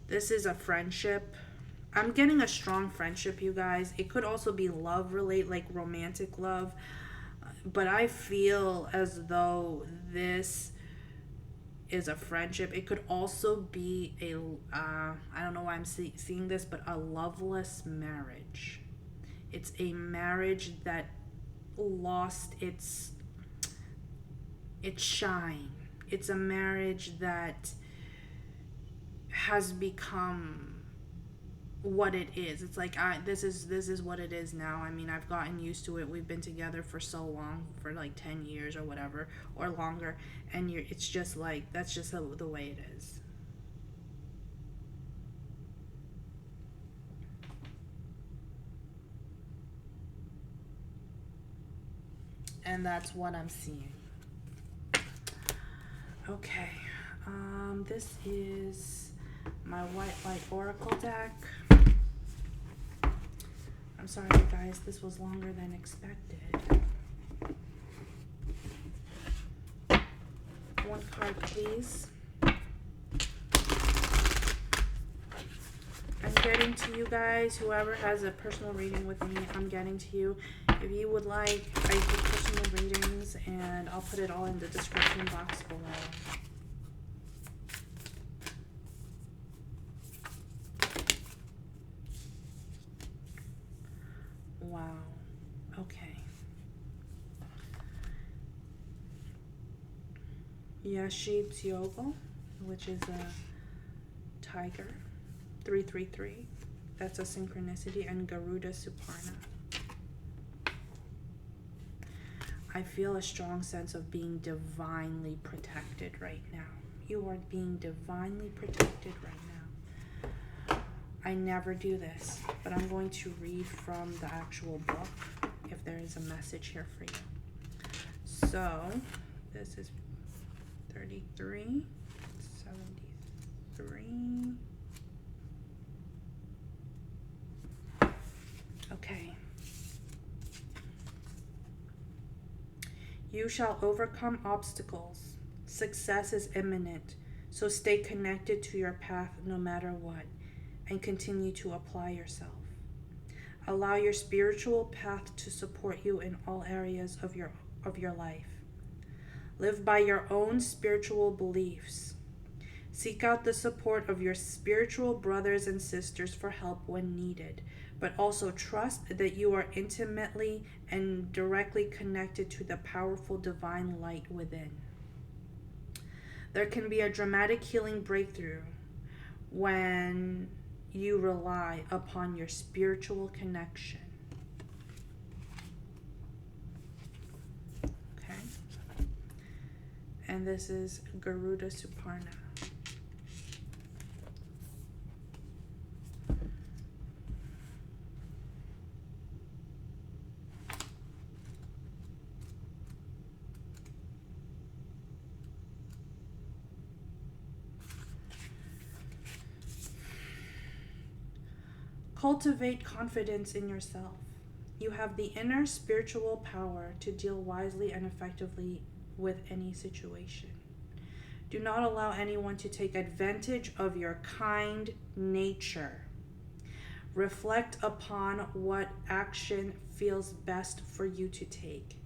This is a friendship. I'm getting a strong friendship, you guys. It could also be love related, like romantic love. But I feel as though this is a friendship. It could also be I don't know why I'm seeing this, but a loveless marriage. It's a marriage that lost its shine. It's a marriage that has become what it is. It's like, this is what it is now. I mean, I've gotten used to it. We've been together for so long, for like 10 years or whatever, or longer, and it's just like, that's just the way it is. And that's what I'm seeing. Okay, this is my White Light Oracle deck. I'm sorry, you guys, this was longer than expected. One card, please. I'm getting to you guys. Whoever has a personal reading with me, I'm getting to you. If you would like, I do personal readings, and I'll put it all in the description box below. Wow. Okay. Yashi Tyogo, which is a tiger. 333. That's a synchronicity. And Garuda Suparna. I feel a strong sense of being divinely protected right now. You are being divinely protected right now. I never do this, but I'm going to read from the actual book if there is a message here for you. So, this is 33, 73. Okay. You shall overcome obstacles. Success is imminent, so stay connected to your path no matter what, and continue to apply yourself. Allow your spiritual path to support you in all areas of your life. Live by your own spiritual beliefs. Seek out the support of your spiritual brothers and sisters for help when needed, but also trust that you are intimately and directly connected to the powerful divine light within. There can be a dramatic healing breakthrough when you rely upon your spiritual connection. Okay? And this is Garuda Suparna. Cultivate confidence in yourself. You have the inner spiritual power to deal wisely and effectively with any situation. Do not allow anyone to take advantage of your kind nature. Reflect upon what action feels best for you to take,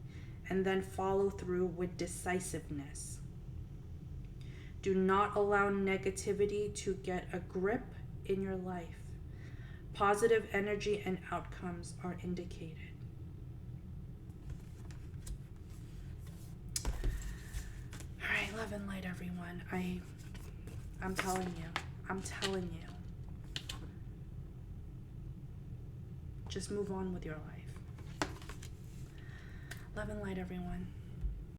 and then follow through with decisiveness. Do not allow negativity to get a grip in your life. Positive energy and outcomes are indicated. All right, love and light, everyone. I'm telling you. Just move on with your life. Love and light, everyone.